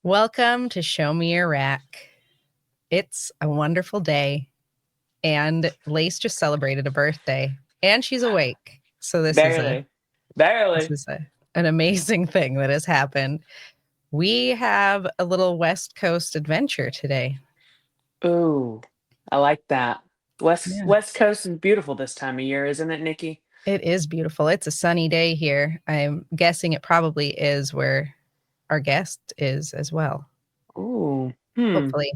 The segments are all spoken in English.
Welcome to Show Me Your Rack. It's a wonderful day, and Lace just celebrated a birthday, and she's awake. So this is an amazing thing that has happened. We have a little West Coast adventure today. Ooh, I like that. Yeah. West Coast is beautiful this time of year, isn't it, Nikki? It is beautiful. It's a sunny day here. I'm guessing it probably is where our guest is as well. Ooh, Hopefully.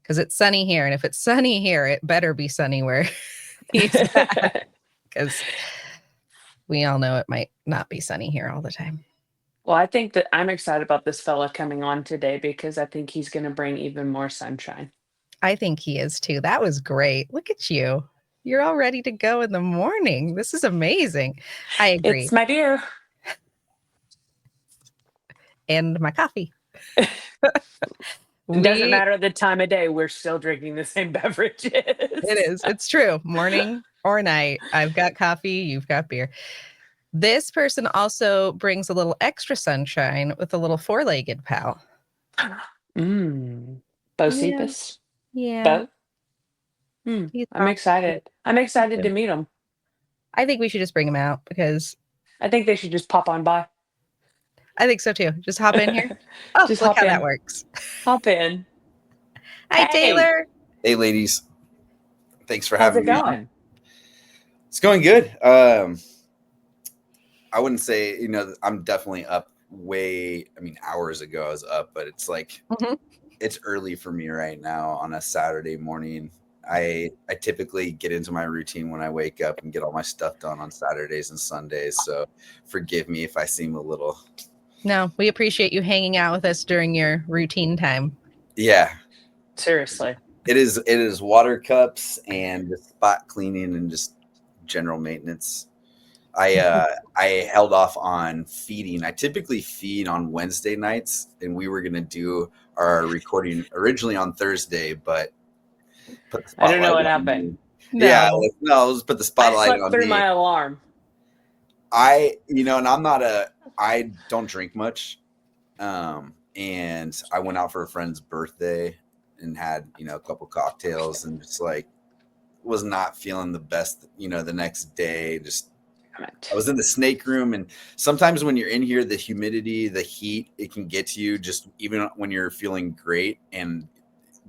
Because it's sunny here. And if it's sunny here, it better be sunny where he's at. Because we all know it might not be sunny here all the time. Well, I think that I'm excited about this fella coming on today because I think he's going to bring even more sunshine. I think he is too. That was great. Look at you. You're all ready to go in the morning. This is amazing. I agree. It's my beer. And my coffee. It doesn't matter the time of day. We're still drinking the same beverages. It is. It's true. Morning or night. I've got coffee. You've got beer. This person also brings a little extra sunshine with a little four-legged pal. Bocephus? Yeah. I'm excited. I'm excited to meet him. I think we should just bring him out because I think they should just pop on by. I think so too. Just hop in here. Oh, just look how that works. Hop in. Hi, Taylor. Hey, ladies. Thanks for having me. How's it going? It's going good. I wouldn't say, I'm definitely up hours ago I was up, but it's like, it's early for me right now on a Saturday morning. I typically get into my routine when I wake up and get all my stuff done on Saturdays and Sundays. So forgive me if I seem a little. No, we appreciate you hanging out with us during your routine time. Yeah. Seriously. It is water cups and just spot cleaning and just general maintenance. I held off on feeding. I typically feed on Wednesday nights, and we were going to do our recording originally on Thursday, but I don't know what happened. Yeah, let's put the spotlight on me. I slept through my alarm. I don't drink much. And I went out for a friend's birthday and had, a couple cocktails and just like was not feeling the best, the next day. I was in the snake room, and sometimes when you're in here, the humidity, the heat, it can get to you just even when you're feeling great. And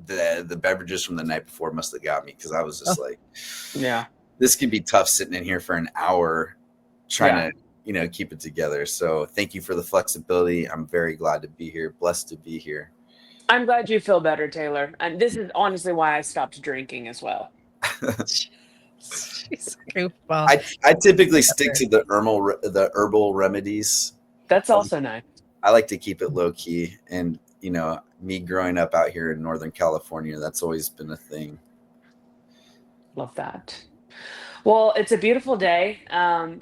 the beverages from the night before must have got me because I was just this could be tough sitting in here for an hour trying to, keep it together. So thank you for the flexibility. I'm very glad to be here. Blessed to be here. I'm glad you feel better, Taylor. And this is honestly why I stopped drinking as well. I typically stick to the herbal remedies. That's also nice. I like to keep it low key, and me growing up out here in Northern California, that's always been a thing. Love that. Well, it's a beautiful day.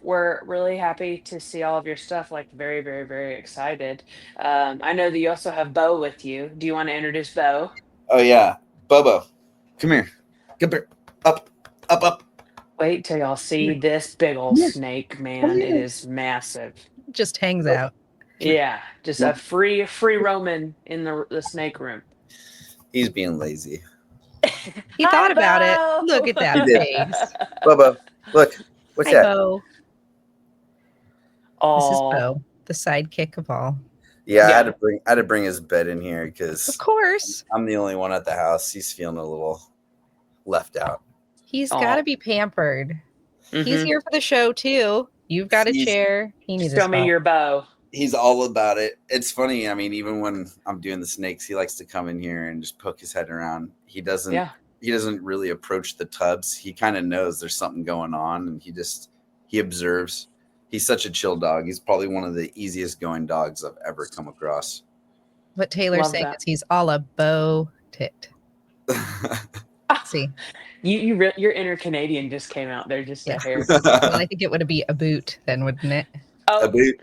We're really happy to see all of your stuff. Like very, very, very excited. I know that you also have Bo with you. Do you want to introduce Bo? Oh yeah, Bobo, come here. Come here. Up. Wait till y'all see this big old snake, man. It is massive. Just hangs out. Yeah, just a free roaming in the snake room. He's being lazy. He thought about it. Look at that face. Bobo, look. What's that? Bo. This is Bo, the sidekick of all. Yeah, I had to bring his bed in here because of course I'm the only one at the house. He's feeling a little left out. He's got to be pampered. He's here for the show too. You've got a chair. He needs show me your Bo. He's all about it. It's funny. I mean, even when I'm doing the snakes, he likes to come in here and just poke his head around. He doesn't really approach the tubs. He kind of knows there's something going on, and he observes. He's such a chill dog. He's probably one of the easiest going dogs I've ever come across. What Taylor's saying is he's all a Bo tit. See, your inner Canadian just came out there just a hair. Well, I think it would be a boot then, wouldn't it? Oh, a boot.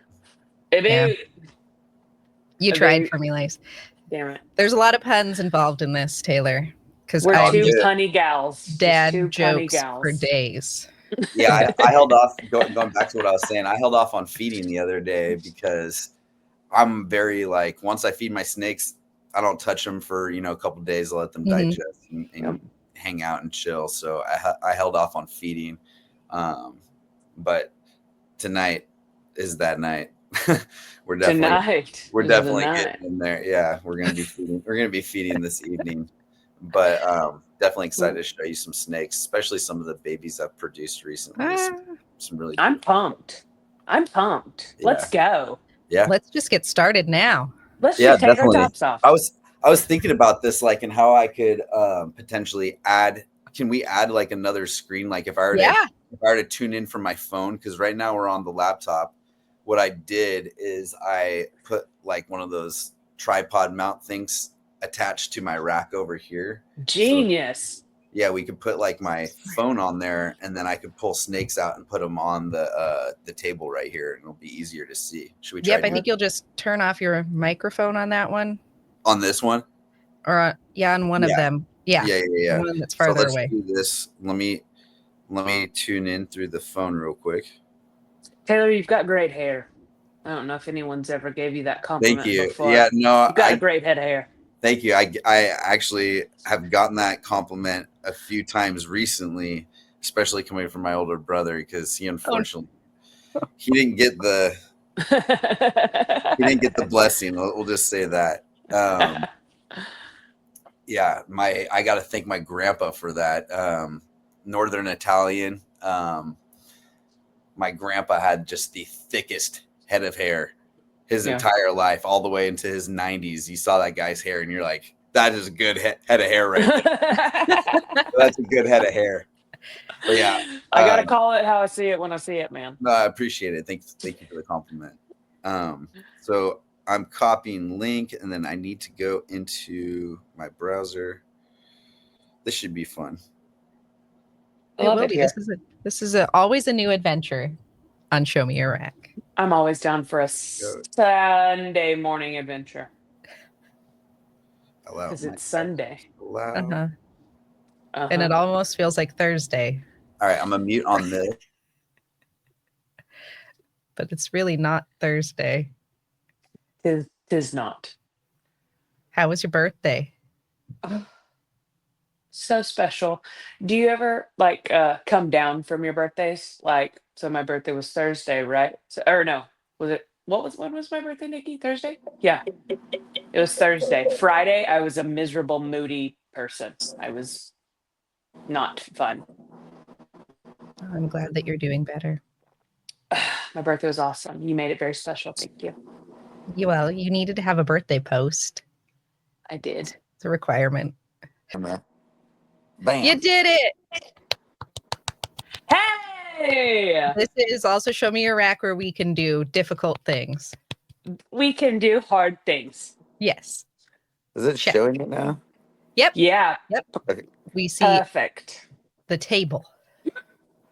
You tried for me, Lace. Damn it. There's a lot of puns involved in this, Taylor. Because we're two punny gals. Dad jokes for days. Yeah, I held off, going back to what I was saying, I held off on feeding the other day because I'm very like, once I feed my snakes, I don't touch them for, a couple of days. I let them digest and hang out and chill. So I held off on feeding. But tonight is that night. we're definitely getting in there. Yeah, we're gonna be feeding this evening. But definitely excited to show you some snakes, especially some of the babies I've produced recently. Some really. I'm pumped. Yeah. Let's go. Yeah. Let's just get started now. Let's just take our tops off. I was thinking about this, like, and how I could potentially add. Can we add like another screen? Like if I were to tune in from my phone, because right now we're on the laptop. What I did is I put like one of those tripod mount things attached to my rack over here. Genius. So, yeah, we could put like my phone on there, and then I could pull snakes out and put them on the table right here, and it'll be easier to see. Should we try? Yep, I think you'll just turn off your microphone on that one. On this one? Or on one of them. Yeah. The one that's farther away. Do this. Let me tune in through the phone real quick. Taylor, you've got great hair. I don't know if anyone's ever gave you that compliment. Thank you. Before. Yeah, no, you've got a great head of hair. Thank you. I actually have gotten that compliment a few times recently, especially coming from my older brother, because he unfortunately he didn't get the blessing. We'll just say that. Yeah, I got to thank my grandpa for that. Northern Italian. My grandpa had just the thickest head of hair his entire life, all the way into his 90s. You saw that guy's hair and you're like, that is a good head of hair right there. That's a good head of hair. But yeah. I got to call it how I see it when I see it, man. No, I appreciate it. Thank you for the compliment. So I'm copying link, and then I need to go into my browser. This should be fun. I love it here. This is always a new adventure on Show Me Your Rack. I'm always down for a Sunday morning adventure. Because it's Sunday. And it almost feels like Thursday. All right, I'm going to mute on this. But it's really not Thursday. Tis not. How was your birthday? So special. Do you ever come down from your birthdays? So my birthday was Thursday, right? When was my birthday, Nikki? Thursday? Yeah. It was Thursday. Friday, I was a miserable, moody person. I was not fun. I'm glad that you're doing better. My birthday was awesome. You made it very special. Thank you. Well, you needed to have a birthday post. I did. It's a requirement. Bam. You did it. Hey! This is also Show Me Your Rack, where we can do difficult things. We can do hard things. Yes. Is it showing it now? Yep. Yeah. Yep. Okay. We see Perfect. the table.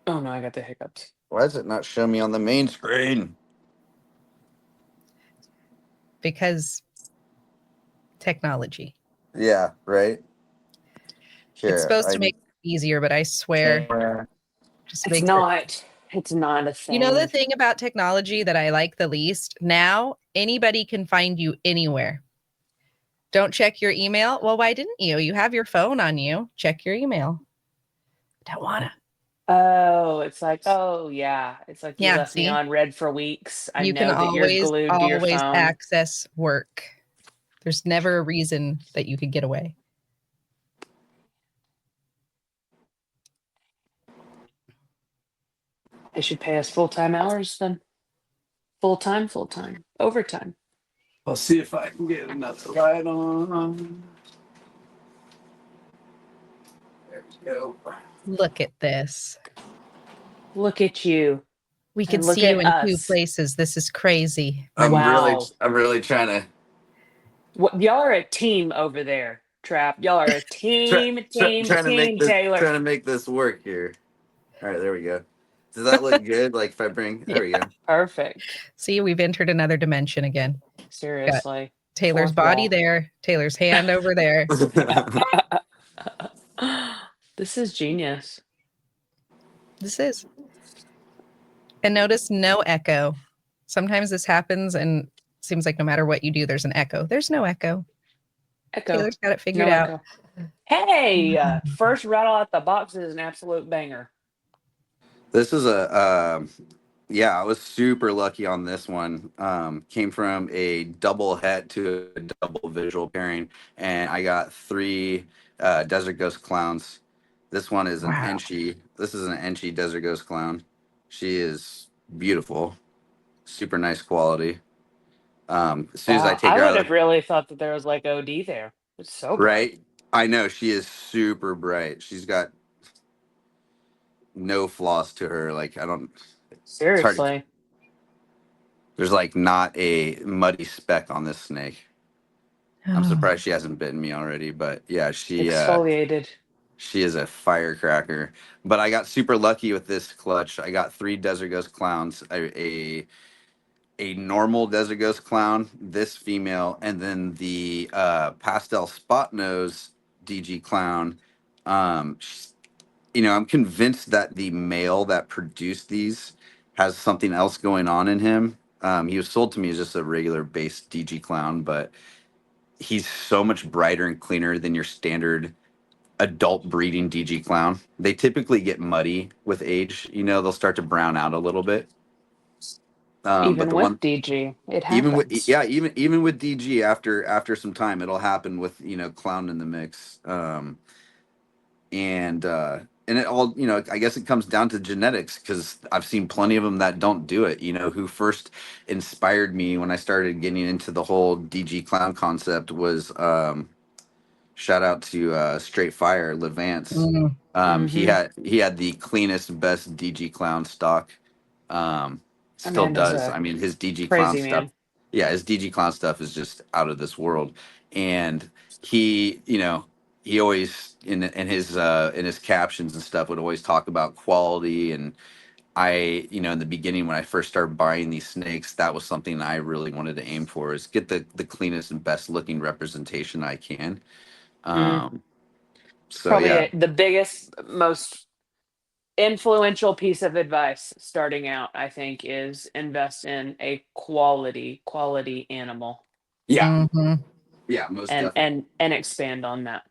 Oh no, I got the hiccups. Why does it not show me on the main screen? Because technology. Yeah, right? Here, it's supposed to make it easier, but I swear. It's not a thing. You know the thing about technology that I like the least? Now, anybody can find you anywhere. Don't check your email. Well, why didn't you? You have your phone on you. Check your email. Don't want to. Oh, it's like, oh yeah. It's like you left me on red for weeks. You can always access work. There's never a reason that you could get away. They should pay us full-time hours then. Full-time. Overtime. I'll see if I can get another light on. There we go. Look at this. Look at you. We can see you in two places. This is crazy. I'm really trying to. Y'all are a team over there, Trap. Y'all are a team, Taylor. Trying to make this work here. All right, there we go. Does that look good? Like if I bring, there we go. Perfect. See, we've entered another dimension again. Seriously. Got Taylor's body there. Taylor's hand over there. This is genius. This is. And notice no echo. Sometimes this happens and Seems like no matter what you do, there's an echo. There's no echo. Echo. Taylor's got it figured No out. echo. Hey, first rattle out the box is an absolute banger. This is yeah, I was super lucky on this one. Came from a double het to a double visual pairing, and I got 3 Desert Ghost clowns. This one is an Wow. Enchi. This is an Enchi Desert Ghost clown. She is beautiful, super nice quality. As soon as I take I her would out, have really thought that there was like OD there. It's so bright. right? I know she is super bright. She's got no flaws to her. Like I don't. It's hard to, Seriously. there's like not a muddy speck on this snake. I'm surprised she hasn't bitten me already, but yeah, she Exfoliated. is a firecracker. But I got super lucky with this clutch. I got 3 Desert Ghost clowns, a normal Desert Ghost clown, this female, and then the pastel spot nose DG clown. I'm convinced that the male that produced these has something else going on in him. He was sold to me as just a regular base DG clown, but he's so much brighter and cleaner than your standard adult breeding DG clown. They typically get muddy with age. They'll start to brown out a little bit. Even but the with one, DG, it even happens. with even with DG, after some time, it'll happen with clown in the mix. And it all, I guess it comes down to genetics, because I've seen plenty of them that don't do it. Who first inspired me when I started getting into the whole DG clown concept was shout out to Straight Fire Levance. He had the cleanest, best DG clown stock. Still does. I mean, his DG clown stuff. Yeah, his DG clown stuff is just out of this world. And he always in his captions and stuff would always talk about quality. And I, in the beginning when I first started buying these snakes, that was something I really wanted to aim for, is get the cleanest and best looking representation I can. So Probably yeah, the biggest, most influential piece of advice starting out, I think, is invest in a quality animal. yeah, Mhm. yeah, most definitely. and expand on that.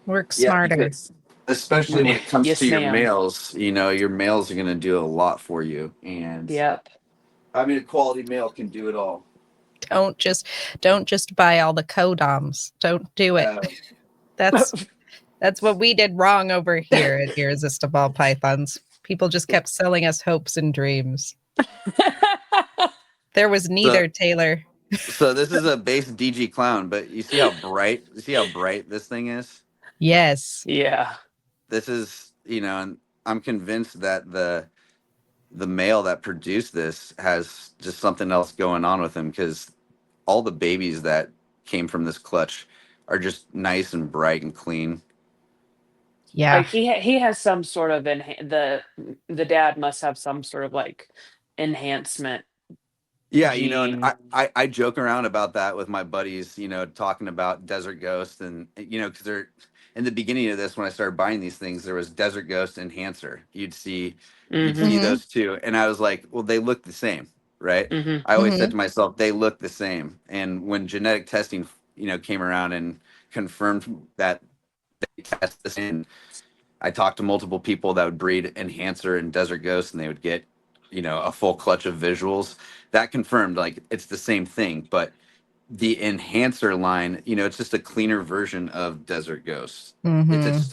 Work smarter. Because especially when it comes Yes, to your ma'am. males, your males are going to do a lot for you. And Yep. I mean, a quality male can do it all. Don't just buy all the codoms. Don't do it. That's what we did wrong over here at Irresistible Pythons. People just kept selling us hopes and dreams. There was neither, Taylor. So this is a base DG clown, but you see how bright this thing is? Yes. Yeah. This is, and I'm convinced that the male that produced this has just something else going on with him, because all the babies that came from this clutch are just nice and bright and clean. Yeah. Like he has some sort of the dad must have some sort of like enhancement. Yeah, and I joke around about that with my buddies, talking about Desert Ghost, and because they're in the beginning of this, when I started buying these things, there was Desert Ghost Enhancer. You'd see those two, and I was like, well, they look the same, right? I always said to myself, they look the same. And when genetic testing, came around and confirmed that they test the same, I talked to multiple people that would breed Enhancer and Desert Ghost, and they would get a full clutch of visuals that confirmed like it's the same thing. But the Enhancer line, it's just a cleaner version of Desert Ghost. It's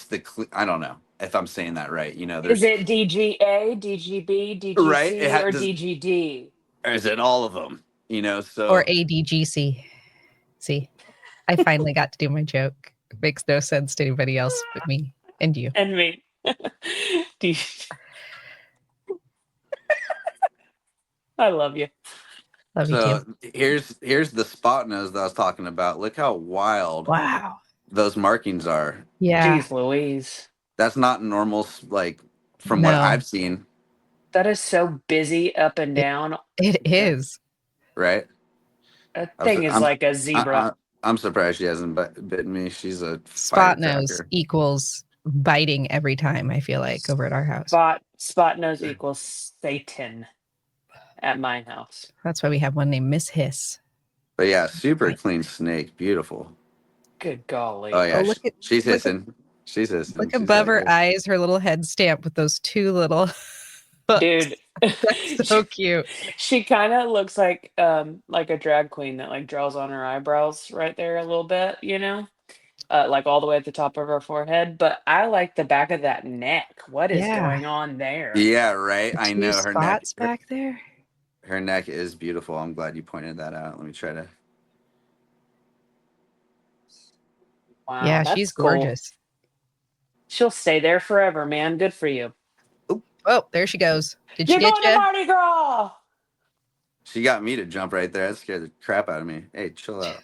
the I don't know if I'm saying that right. Is it DGA, DGB, DGC, right? or DGD? Or is it all of them? So or ADGC. See, I finally got to do my joke. It makes no sense to anybody else but me and you. And me. I love you. Love you too. Here's the spot nose that I was talking about. Look how wild those markings are. Yeah. Jeez Louise. That's not normal, like from what I've seen. That is so busy up and down. It is. Right? That thing is like a zebra. I'm surprised she hasn't bitten me. She's a spot nose equals biting every time, I feel like, over at our house. Spot nose equals Satan. at my house. That's why we have one named Miss Hiss. But yeah, super clean snake, beautiful. Good golly. Oh yeah, look at she's hissing. She's hissing. Look She's above like her this. eyes, her little head stamp with those two little hooks. Dude. That's so cute. She kind of looks like a drag queen that like draws on her eyebrows right there a little bit, you know? Like all the way at the top of her forehead. But I like the back of that neck. What is Yeah. going on there? Yeah, right. The I two know her neck. spots back there. Her neck is beautiful. I'm glad you pointed that out. Let me try to. Wow, Yeah, that's she's cool. gorgeous. She'll stay there forever, man. Good for you. Oh, there she goes. Did she You're get going to you? Mardi Gras. She got me to jump right there. That scared the crap out of me. Hey, chill out.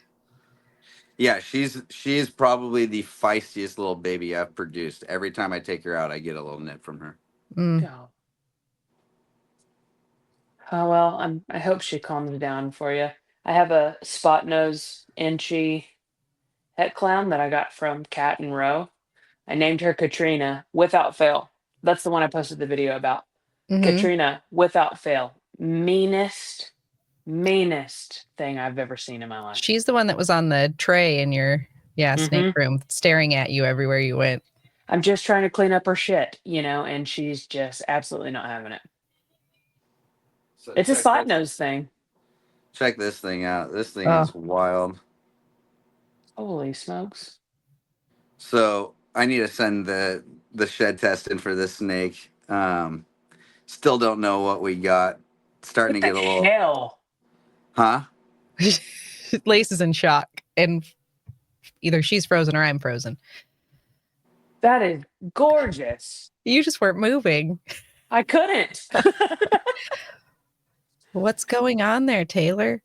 Yeah, she's probably the feistiest little baby I've produced. Every time I take her out, I get a little nip from her. Mm. Go. Oh well, I hope she calms down for you. I have a spot nose inchy het clown that I got from Cat and Row. I named her Katrina without fail. That's the one I posted the video about. Mhm. Katrina without fail. Meanest thing I've ever seen in my life. She's the one that was on the tray in your snake room, staring at you everywhere you went. I'm just trying to clean up her shit, you know, and she's just absolutely not having it. So It's a check spot this- nose thing. Check this thing out. This thing Oh. is wild. Holy smokes. So I need to send the shed test in for this snake. Still don't know what we got. Starting What to get the a little. hell? Huh? Lace is in shock, and either she's frozen or I'm frozen. That is gorgeous. You just weren't moving. I couldn't. What's going on there, Taylor?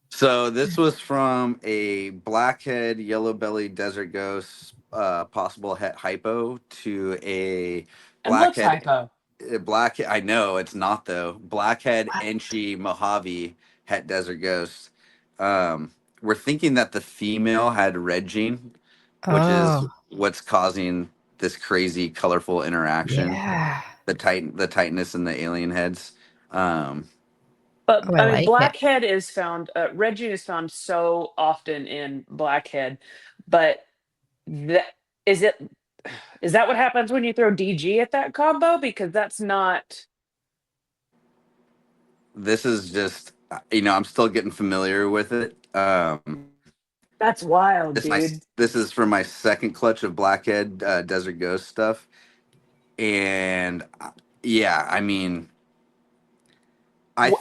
So this was from a blackhead, yellow-bellied desert ghost, possible het hypo to a It looks blackhead. hypo. Blackhead. I know it's not though. Blackhead Enchi Mojave het desert ghost. We're thinking that the female had red gene, which is what's causing this crazy, colorful interaction. Yeah. The tightness in the alien heads. But Oh, I I mean, like it. blackhead is found. Red gene is found so often in blackhead, but is that what happens when you throw DG at that combo? Because that's not. This is just, I'm still getting familiar with it. That's wild, dude. This is from my second clutch of blackhead desert ghost stuff, and yeah, I mean,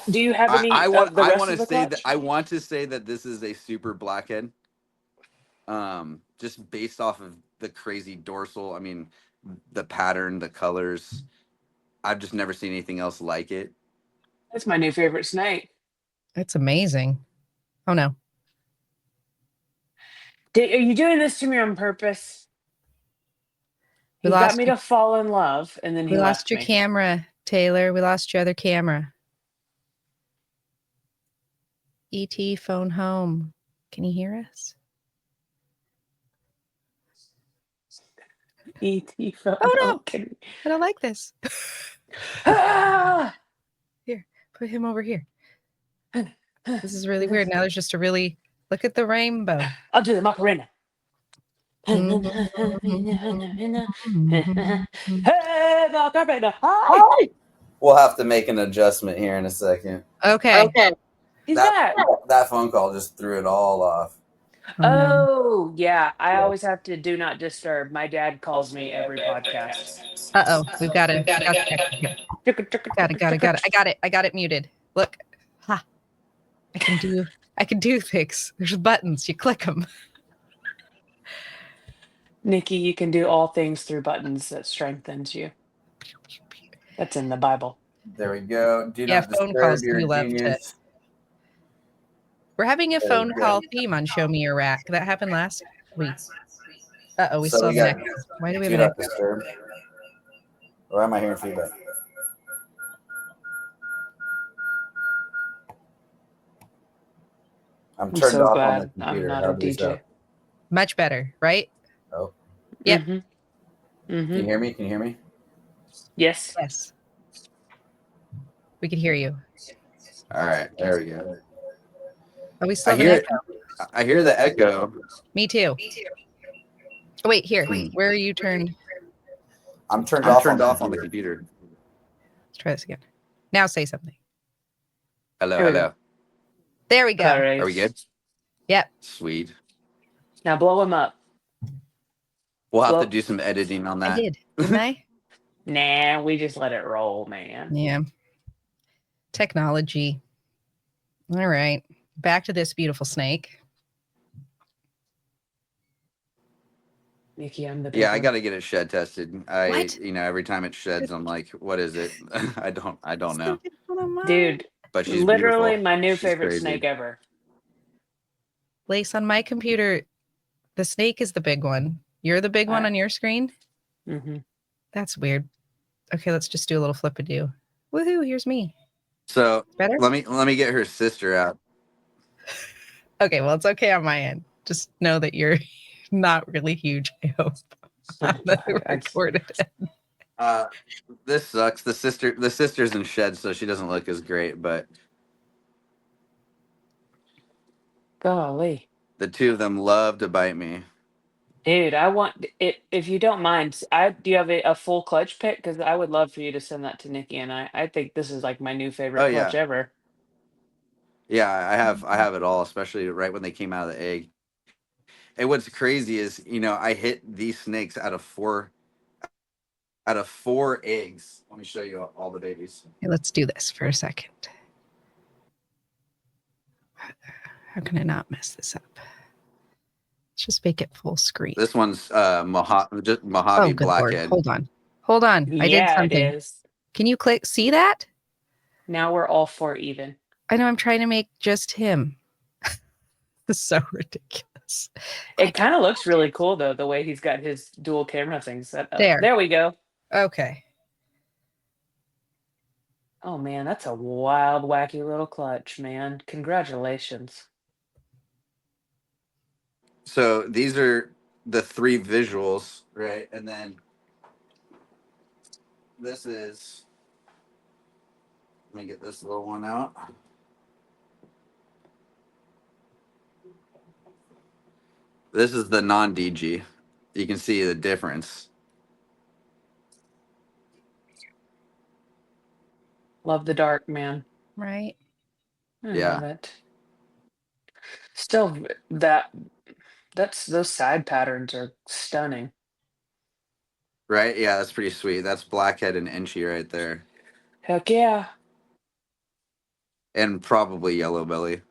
Do you have any? I want the rest to of the say clutch? that I want to say that this is a super blackhead. Just based off of the crazy dorsal. I mean, the pattern, the colors. I've just never seen anything else like it. That's my new favorite snake. It's amazing. Oh no. Are you doing this to me on purpose? We You got lost me to fall in love, and then he We left lost your me. camera, Taylor. We lost your other camera. ET phone home. Can you hear us? E.T. phone. Oh, no. Okay. I don't like this. Ah! Put him over here. This is really weird. Now there's just a really look at the rainbow. I'll do the Macarena. Hey, Macarena. Hi. We'll have to make an adjustment here in a second. Okay. He's back. That phone call just threw it all off. Oh, no. Oh, yeah. I always have to do not disturb. My dad calls me every podcast. Uh-oh. We've got it. Got it. I got it muted. Look. Ha. I can do things. There's buttons. You click them. Nikki, you can do all things through buttons that strengthens you. That's in the Bible. There we go. Do Yeah, not phone disturb calls your do love to- genius. We're having a There phone we go. call theme on Show Me Your Rack. That happened last week. Uh-oh, we So still we have an got echo. Why do we Do have an not echo? disturb. Or am I hearing feedback? I'm I'm turned so off on the glad I'm computer. not How a do we DJ. stop? Much better, right? Oh, Yep. Mhm. can you hear me? Can you hear me? Yes. Yes. We can hear you. All right, there we go. Oh, we still I have an hear echo. I hear the echo. Me too. Oh, wait, here. Where are you turned? I'm turned I'm off. turned off on the computer. computer. Let's try this again. Now say something. Hello, There we go. hello. There we go. Correct. Are we good? Yep. Sweet. Now blow him up. We'll have to Well, do some editing on that. I did, didn't I? Nah, we just let it roll, man. Yeah. Technology. All right. Back to this beautiful snake. Nikki, I'm the big Yeah, I one. got to get it shed tested. What? Every time it sheds, I'm like, what is it? I don't know. Dude, But she's literally beautiful. my new She's favorite crazy. snake ever. Lace, on my computer, the snake is the big one. You're the big one on your screen? Mm-hmm. That's weird. Okay, let's just do a little flip-a-do. Woohoo, here's me. So Better? let me get her sister out. Okay, well, it's okay on my end. Just know that you're not really huge, I hope. On the recorded end. This sucks. The sister's in shed, so she doesn't look as great, but Golly. the two of them love to bite me. Dude, I want it. If you don't mind, do you have a full clutch pick? Because I would love for you to send that to Nikki and I. I think this is like my new favorite Oh, clutch yeah. ever. Yeah, I have it all, especially right when they came out of the egg. And what's crazy is, I hit these snakes out of four eggs. Let me show you all the babies. Okay, let's do this for a second. How can I not mess this up? Let's just make it full screen. This one's Mojave good Lord. Blackhead. Hold on. I did Yeah, something. it is. Can you see that? Now we're all 4 even. I know I'm trying to make just him. It's so ridiculous. It kind of looks really cool though, the way he's got his dual camera thing set up. There. There we go. Okay. Oh man, that's a wild, wacky little clutch, man. Congratulations. So these are the 3 visuals, right? And then this is, let me get this little one out. This is the non-DG. You can see the difference. Love the dark, man. Right. I Yeah. love it. Still, those side patterns are stunning. Right? Yeah, that's pretty sweet. That's Blackhead and Inchy right there. Heck yeah. And probably Yellow Belly.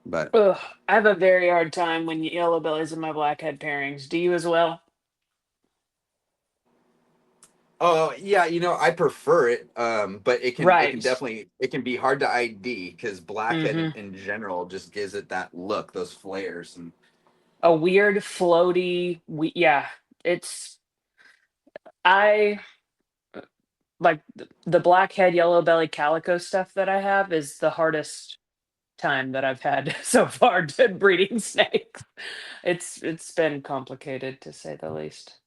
But Ugh, I have a very hard time when yellow bellies and my blackhead pairings. Do you as well? oh yeah, I prefer it. But it can Right. definitely be hard to ID because Blackhead Mhm. in general just gives it that look, those flares, and A weird, floaty. Yeah, I like the blackhead, yellow belly calico stuff that I have is the hardest time that I've had so far to breeding snakes. It's been complicated to say the least.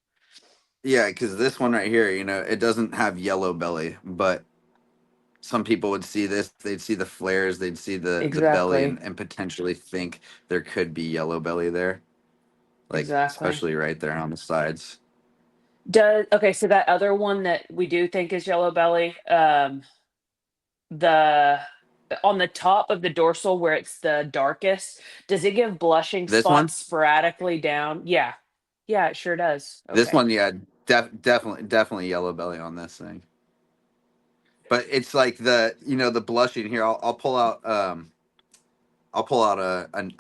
yeah, because this one right here, it doesn't have Yellow Belly, but some people would see this, they'd see the flares, they'd see the belly, Exactly. and potentially think there could be Yellow Belly there, like Exactly. especially right there on the sides. Okay, so that other one that we do think is yellow belly, the on the top of the dorsal where it's the darkest, does it give blushing This one? spots sporadically down? Yeah. Yeah, it sure does. This Okay. one, yeah, definitely Yellow Belly on this thing. But it's like the blushing here. I'll pull out a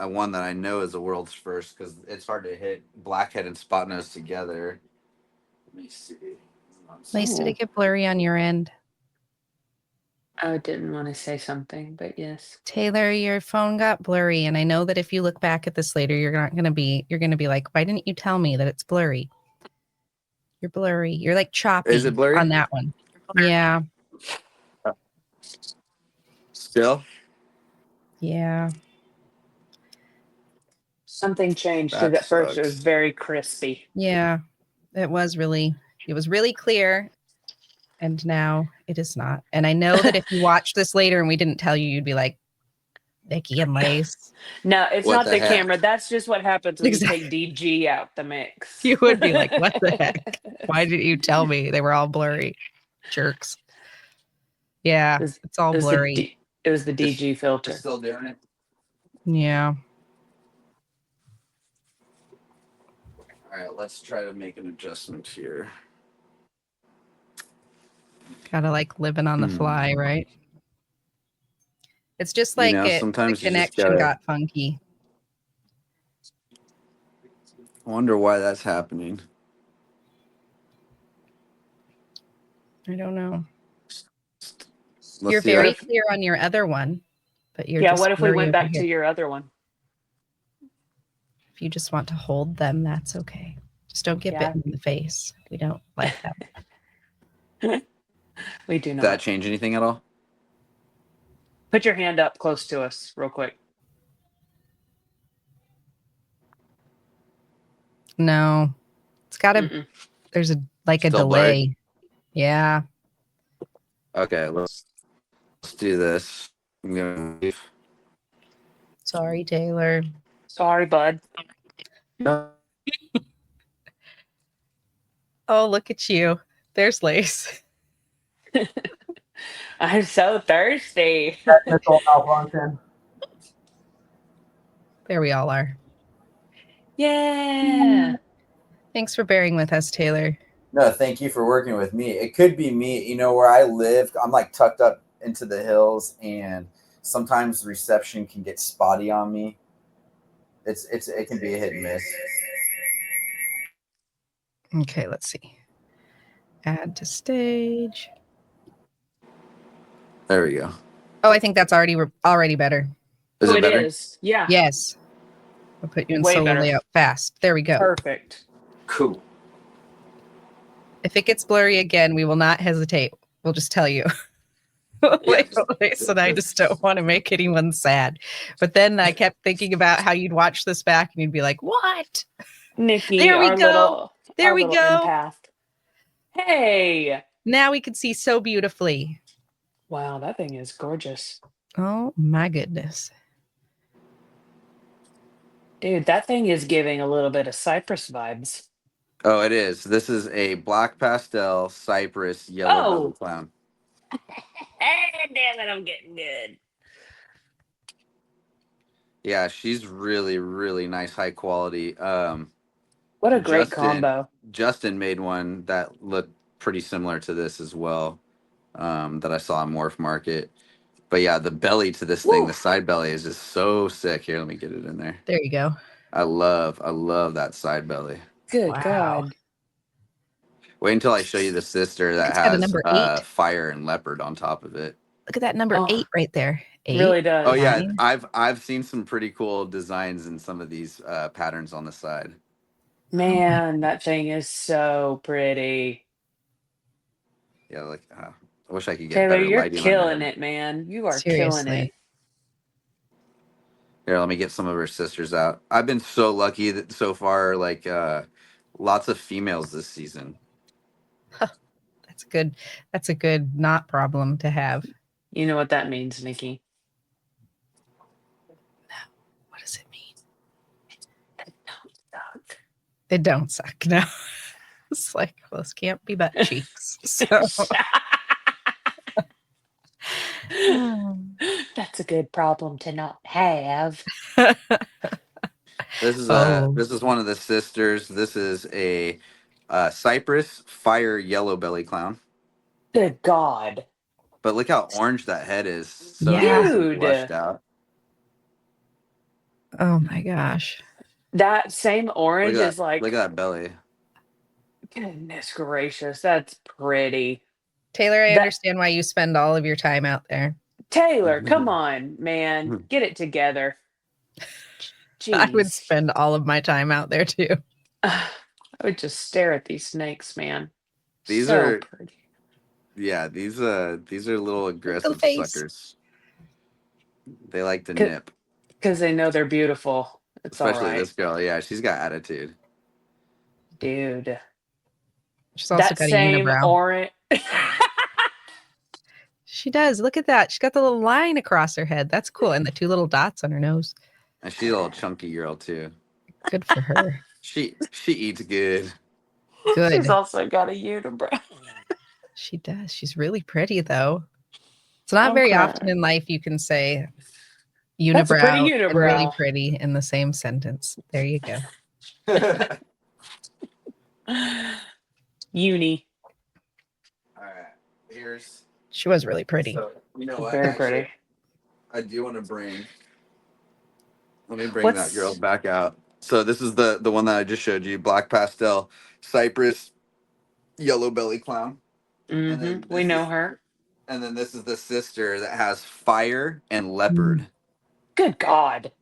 one that I know is the world's first because it's hard to hit Blackhead and Spot Nose together. Let me see. Lace, did Ooh. it get blurry on your end? I didn't want to say something, but yes. Taylor, your phone got blurry, and I know that if you look back at this later, you're gonna be like, why didn't you tell me that it's blurry? You're blurry. You're like choppy. Is it blurry on that one? Yeah. Still? Yeah. Something changed because That at first it was sucks. very crispy. Yeah. It was really clear. And now it is not. And I know that if you watch this later and we didn't tell you, you'd be like, Nikki and Lace. No, it's What not the the heck? camera. That's just what happens when Exactly. you take DG out the mix. You would be like, what the heck? Why didn't you tell me? They were all blurry. Jerks. Yeah, it's all blurry. It was the DG filter. Just still doing it. Yeah. All right, let's try to make an adjustment here. Gotta like living on the fly, right? It's just like sometimes the you just connection gotta- got funky. I wonder why that's happening. I don't know. Let's You're see very if- clear on your other one, but you're Yeah, just what if we blurry went over back here. to your other one? If you just want to hold them, that's okay. Just don't get Yeah. bitten in the face. We don't like that. We do Did not. that change anything at all? Put your hand up close to us real quick. No. It's gotta Mm-mm. there's a like a Still delay. blurry? Yeah. Okay, let's do this. I'm gonna leave. Sorry, Taylor. Sorry, bud. Oh, look at you. There's Lace. I'm so thirsty. Technical malfunction. There we all are. Yeah. Thanks for bearing with us, Taylor. No, thank you for working with me. It could be me. You know, where I live, I'm like tucked up into the hills, and sometimes reception can get spotty on me. It can be a hit and miss. Okay, let's see. Add to stage. There we go. Oh, I think that's already better. Is Oh, it better? is. Yeah. Yes. I'll put you in Way solo better. layout fast. There we go. Perfect. Cool. If it gets blurry again, we will not hesitate. We'll just tell you. Lace and I just don't want to make anyone sad. But then I kept thinking about how you'd watch this back and you'd be like, what? Nikki, There we our go. little, There our we little go. empath. Hey. Now we can see so beautifully. Wow, that thing is gorgeous. Oh my goodness. Dude, that thing is giving a little bit of Cypress vibes. Oh, it is. This is a black pastel cypress yellow Oh. belly clown. Damn it, I'm getting good. Yeah, she's really, really nice, high quality. What a great combo. Justin made one that looked pretty similar to this as well. That I saw on Morph Market. But yeah, the belly to this thing, Woo. the side belly is just so sick. Here, let me get it in there. There you go. I love that side belly. Good Wow. God. Wait until I show you the sister that It's got a has number 8. fire and leopard on top of it. Look at that number Oh. 8 right there. 8. Really does. Oh yeah, Nine. I've seen some pretty cool designs in some of these patterns on the side. Man, that thing is so pretty. Yeah, like I wish I could get Taylor, better you're lighting. killing on it, man. You are killing Seriously. it. Here, let me get some of her sisters out. I've been so lucky that so far, like lots of females this season. That's a good not problem to have. You know what that means, Nikki. What does it mean? Suck. They don't suck. No. It's like, well, this can't be butt cheeks. So That's a good problem to not have. This is Oh. this is one of the sisters. This is a cypress fire yellow belly clown. Good God. But look how orange that head is. So Yeah. nice and Dude. flushed out. oh my gosh. That same orange Look at is that, like, look at that belly. goodness gracious, that's pretty. Taylor, I That- understand why you spend all of your time out there. Taylor, come on, man. Get it together. I would Jeez. spend all of my time out there too. I would just stare at these snakes, man. These So are- pretty. Yeah, these are little aggressive face. suckers. They like to Could- nip. Because they know they're beautiful. It's all Especially right. this girl. Yeah, she's got attitude. Dude. She's also That got a same unibrow. orange. She does. Look at that. She's got the little line across her head. That's cool. And the 2 little dots on her nose. And she's a little chunky girl too. Good for her. She eats good. Good. She's also got a unibrow. She does. She's really pretty, though. It's not very Okay. often in life you can say That's a pretty unibrow and really unibrow. pretty in the same sentence. There you go. Uni. All right. Here's She was really pretty. so you know what? Very Actually, pretty. I do want to bring. Let me bring What's- that girl back out. So this is the one that I just showed you, black pastel, cypress, yellow belly clown, And then We this know is- her. and then this is the sister that has fire and leopard. Good God.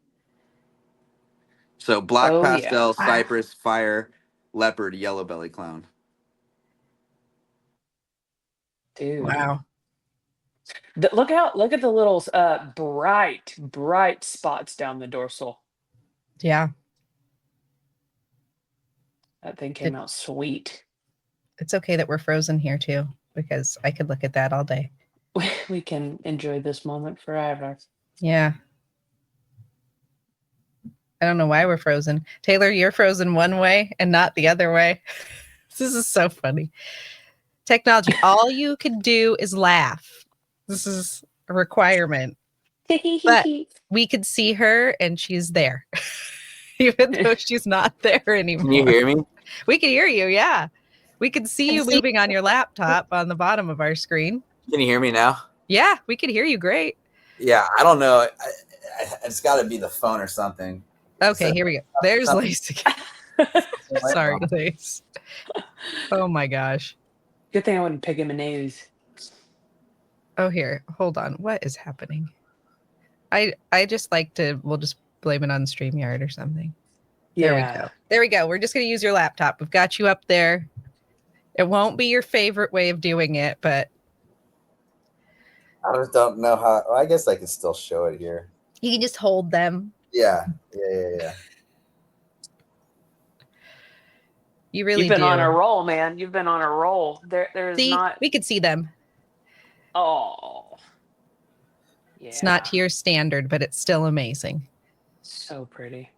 So black Oh, pastel, yeah. cypress, fire, leopard, yellow belly clown. Dude. Wow. Look at the little bright spots down the dorsal. Yeah. That thing came out sweet. It's okay that we're frozen here, too, because I could look at that all day. We can enjoy this moment forever. Yeah. I don't know why we're frozen. Taylor, you're frozen one way and not the other way. This is so funny. Technology. All you can do is laugh. This is a requirement. But we could see her and she's there, even though she's not there anymore. Can you hear me? We can hear you. Yeah. We can see you moving on your laptop on the bottom of our screen. Can you hear me now? Yeah, we could hear you great. Yeah, I don't know. It's got to be the phone or something. Okay, So- here we go. There's something- Lace again. Sorry, Lace. Oh my gosh. Good thing I wouldn't pick him a nose. Oh, here. Hold on. What is happening? I just like to, we'll just blame it on StreamYard or something. There we go. There we go. We're just going to use your laptop. We've got you up there. It won't be your favorite way of doing it, but I just don't know how. Well, I guess I can still show it here. you can just hold them. Yeah. You really You've been do. on a roll, man. You've been on a roll. There's See, not. we could see them. Oh. Yeah. It's not to your standard, but it's still amazing. So pretty.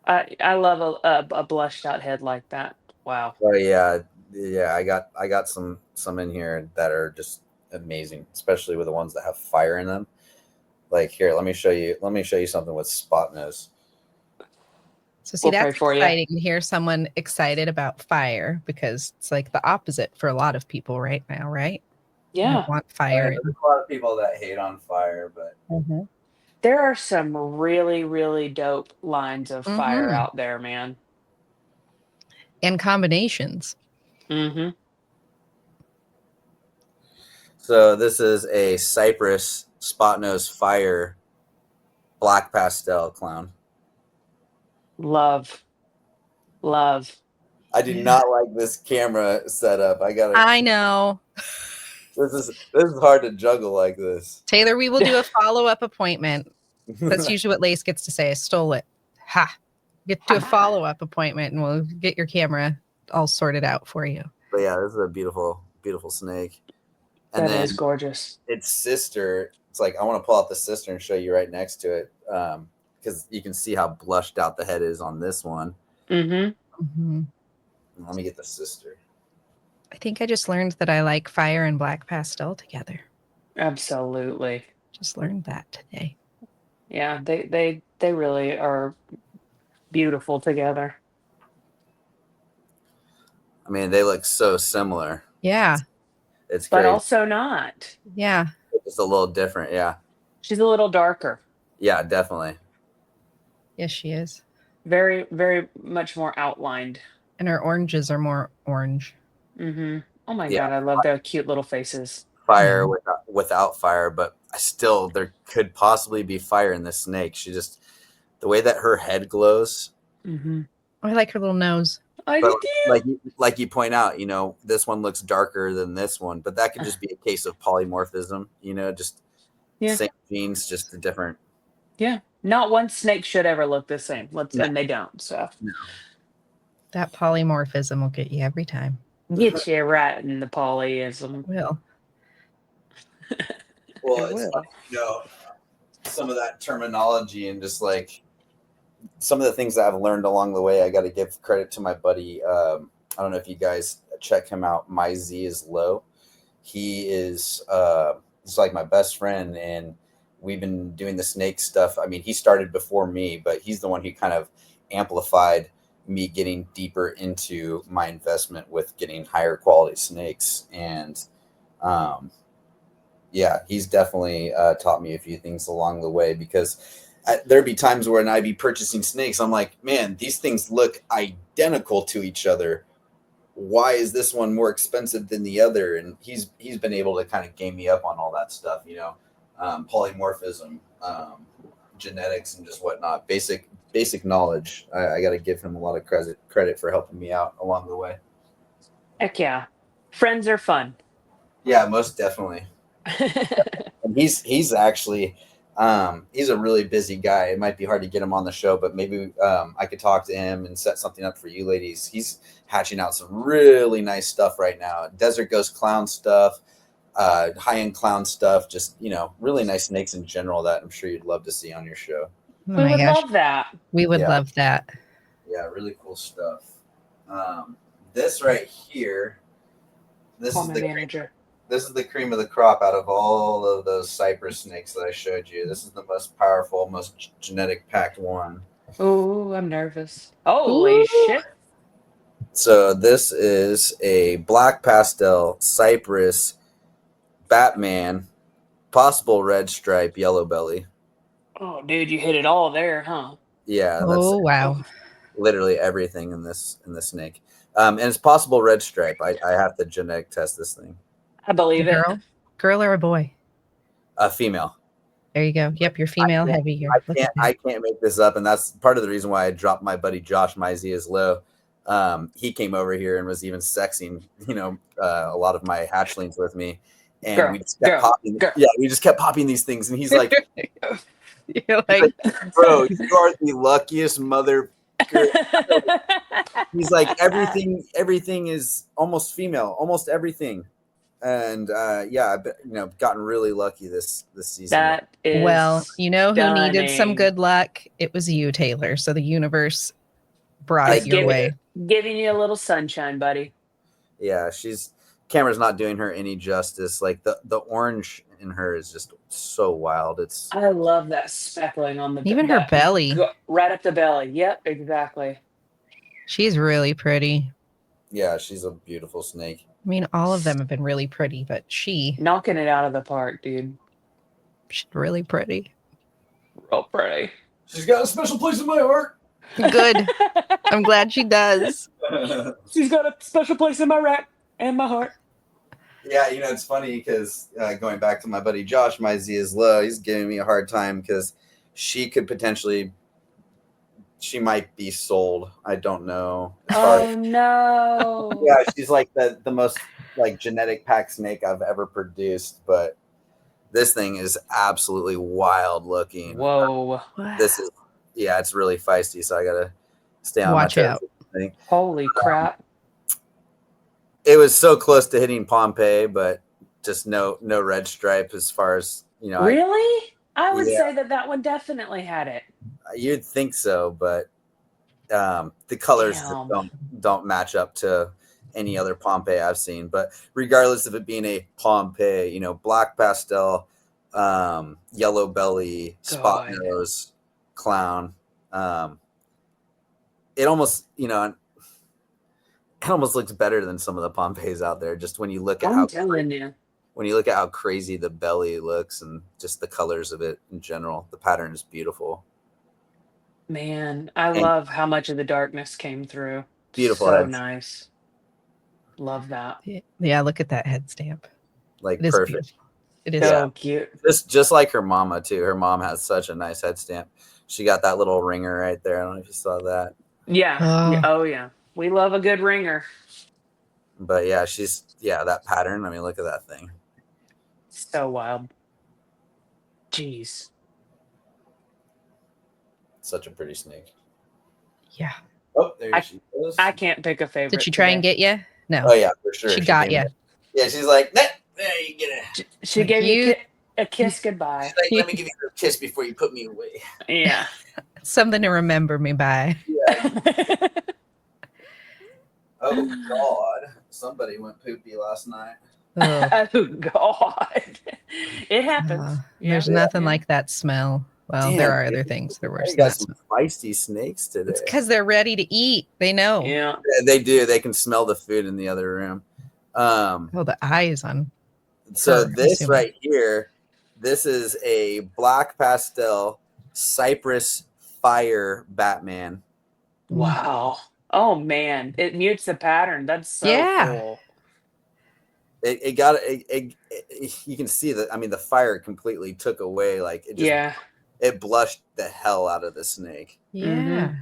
I love a blushed out head like that. Wow. Oh yeah. I got some in here that are just amazing, especially with the ones that have fire in them. Like here, let me show you something with spot nose. So see, We'll pray that's for ya. exciting to hear someone excited about fire because it's like the opposite for a lot of people right now, right? They Yeah. don't want fire. There's a lot of people that hate on fire, but There are some really, really dope lines of fire Mhm. out there, man. And combinations. Mm-hmm. so this is a cypress spot nose fire black pastel clown. Love. I do not like this camera setup. I know. This is hard to juggle like this. Taylor, we will do a follow-up appointment. That's usually what Lace gets to say. I stole it. Ha. Get to a follow-up appointment and we'll get your camera all sorted out for you. But yeah, this is a beautiful, beautiful snake. And That then is gorgeous. its sister, it's like I want to pull out the sister and show you right next to it. Because you can see how blushed out the head is on this one. Mm-hmm. Mhm. Let me get the sister. I think I just learned that I like fire and black pastel together. Absolutely. Just learned that today. Yeah, they really are beautiful together. I mean, they look so similar. Yeah. It's But great. also not. Yeah. It's just a little different. Yeah. She's a little darker. Yeah, definitely. Yes, she is. Very, very much more outlined. And her oranges are more orange. Mm-hmm. Oh my Yeah. God, I love their cute little faces. Fire Mhm. without fire, but still, there could possibly be fire in this snake. She just, the way that her head glows, Mm-hmm. Oh, I like her little nose. I but did too. like you point out, this one looks darker than this one, but that could just be a case of polymorphism. Just Yeah. same genes, just a different. Yeah. Not one snake should ever look the same. No. And they don't. So That polymorphism will get you every time. get you right in the polyism. Will. Well, It it's will. funny, some of that terminology and just like some of the things that I've learned along the way. I got to give credit to my buddy. I don't know if you guys check him out. My Z is Low. He is he's like my best friend, and we've been doing the snake stuff. I mean, he started before me, but he's the one who kind of amplified me getting deeper into my investment with getting higher quality snakes. And yeah, he's definitely taught me a few things along the way, because there'd be times when I'd be purchasing snakes. I'm like, man, these things look identical to each other. Why is this one more expensive than the other? And he's been able to kind of game me up on all that stuff, polymorphism, genetics, and just whatnot. Basic knowledge. I got to give him a lot of credit for helping me out along the way. Heck yeah. Friends are fun. Yeah, most definitely. And he's actually he's a really busy guy. It might be hard to get him on the show, but maybe I could talk to him and set something up for you ladies. He's hatching out some really nice stuff right now. Desert Ghost clown stuff, high-end clown stuff, just, really nice snakes in general that I'm sure you'd love to see on your show. Oh We my would gosh. love that. We would Yeah. love that. Yeah, really cool stuff. This right here, this Call is my the manager. This is the cream of the crop out of all of those cypress snakes that I showed you. This is the most powerful, most genetic packed one. Ooh, I'm nervous. Holy Ooh. shit. So this is a black pastel cypress Batman, possible red stripe, yellow belly. Oh, dude, you hit it all there, huh? Yeah, that's Oh wow. literally everything in this snake. And it's possible red stripe. I have to genetic test this thing. I believe it. Girl or a boy? A female. There you go. Yep, you're female can't- heavy here. Look at I that. can't make this up, and that's part of the reason why I dropped my buddy Josh. My Z is Low. He came over here and was even sexing, a lot of my hatchlings with me, and we just kept popping. girl. Yeah, we just kept popping these things, and he's like, You're like, "Bro, you are the luckiest mother." He's like, everything is almost female, almost everything, and I've gotten really lucky this season. That is well, who needed some stunning. good luck? It was you, Taylor. So the universe brought Like, it your way. Giving you a little sunshine, buddy. Yeah, camera's not doing her any justice. Like the orange in her is just so wild. It's I love that speckling on the Even her belly. right up the belly. Yep, exactly. She's really pretty. yeah, she's a beautiful snake. I mean, all of them have been really pretty, but she's Knocking it out of the park, dude. really pretty. Real pretty. She's got a special place in my heart. Good. I'm glad she does. She's got a special place in my rack and my heart. Yeah, it's funny because going back to my buddy Josh, my Z is Low. He's giving me a hard time because she might be sold. I don't know. Oh no. Yeah, she's like the most like genetic pack snake I've ever produced, but this thing is absolutely wild looking. Whoa. It's really feisty, so I gotta stay on Watch my out. toes. Holy crap. It was so close to hitting Pompeii, but just no red stripe as far as Really? I would Yeah. say that one definitely had it. You'd think so, but the colors just Damn. don't match up to any other Pompeii I've seen. But regardless of it being a Pompeii, black pastel, yellow belly, spot God. nose, clown, it almost looks better than some of the Pompeiis out there. Just when you look at I'm telling you. how crazy the belly looks and just the colors of it in general, the pattern is beautiful. Man, I And- love how much of the darkness came through. Beautiful So heads. nice. Love that. Yeah, look at that head stamp. Like It is perfect. beautiful. It is. So cute. Just like her mama too. Her mom has such a nice head stamp. She got that little ringer right there. I don't know if you saw that. Yeah. Oh yeah. We love a good ringer. But yeah, that pattern. I mean, look at that thing. So wild. Jeez. Such a pretty snake. Yeah. Oh, there she goes. I can't pick a favorite. Did she try and today. get you? No. Oh yeah, for sure. She got came you. in. Yeah, she's like, There you get it. She Like gave you you- a kiss goodbye. She's like, let me give you a kiss before you put me away. Yeah. Something to remember me by. Oh God, somebody went poopy last night. Ugh. Oh God. It happens. There's nothing like that smell. Well, Damn, there are dude. other things that are worse You than got that some smell. feisty snakes today. It's because they're ready to eat. They know. Yeah. Yeah, they do. They can smell the food in the other room. Oh, the eyes on. So Her, this assuming. right here, this is a black pastel Cypress Fire Batman. Wow. Oh man, it mutes the pattern. That's so cool. You can see that. I mean, the fire completely took away. Like it just, it blushed the hell out of the snake. Yeah.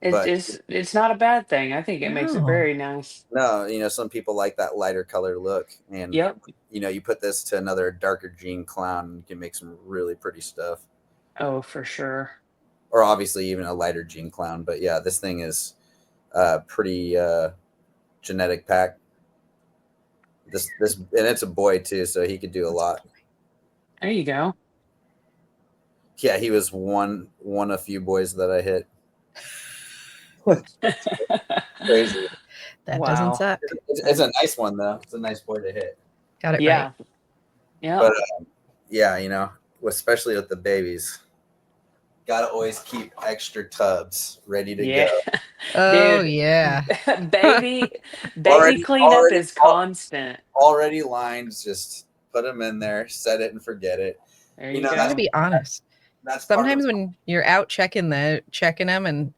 It's not a bad thing. I think it makes it No. very nice. No, some people like that lighter color look, and you put this to another darker jean clown, you can make some really pretty stuff. Oh, for sure. Or obviously even a lighter jean clown, but yeah, this thing is pretty genetic pack. This and it's a boy too, so he could do a lot. There you go. Yeah, he was one of few boys that I hit. Crazy. That doesn't suck. It's a nice one though. It's a nice boy to hit. Got it Yeah. right. Yeah. But yeah, especially with the babies, gotta always keep extra tubs ready to go. Oh Dude. yeah. baby Already- cleanup is constant. Already lined, just put them in there, set it and forget it. There you I gotta go. be honest. That's part of Sometimes when you're out checking them, and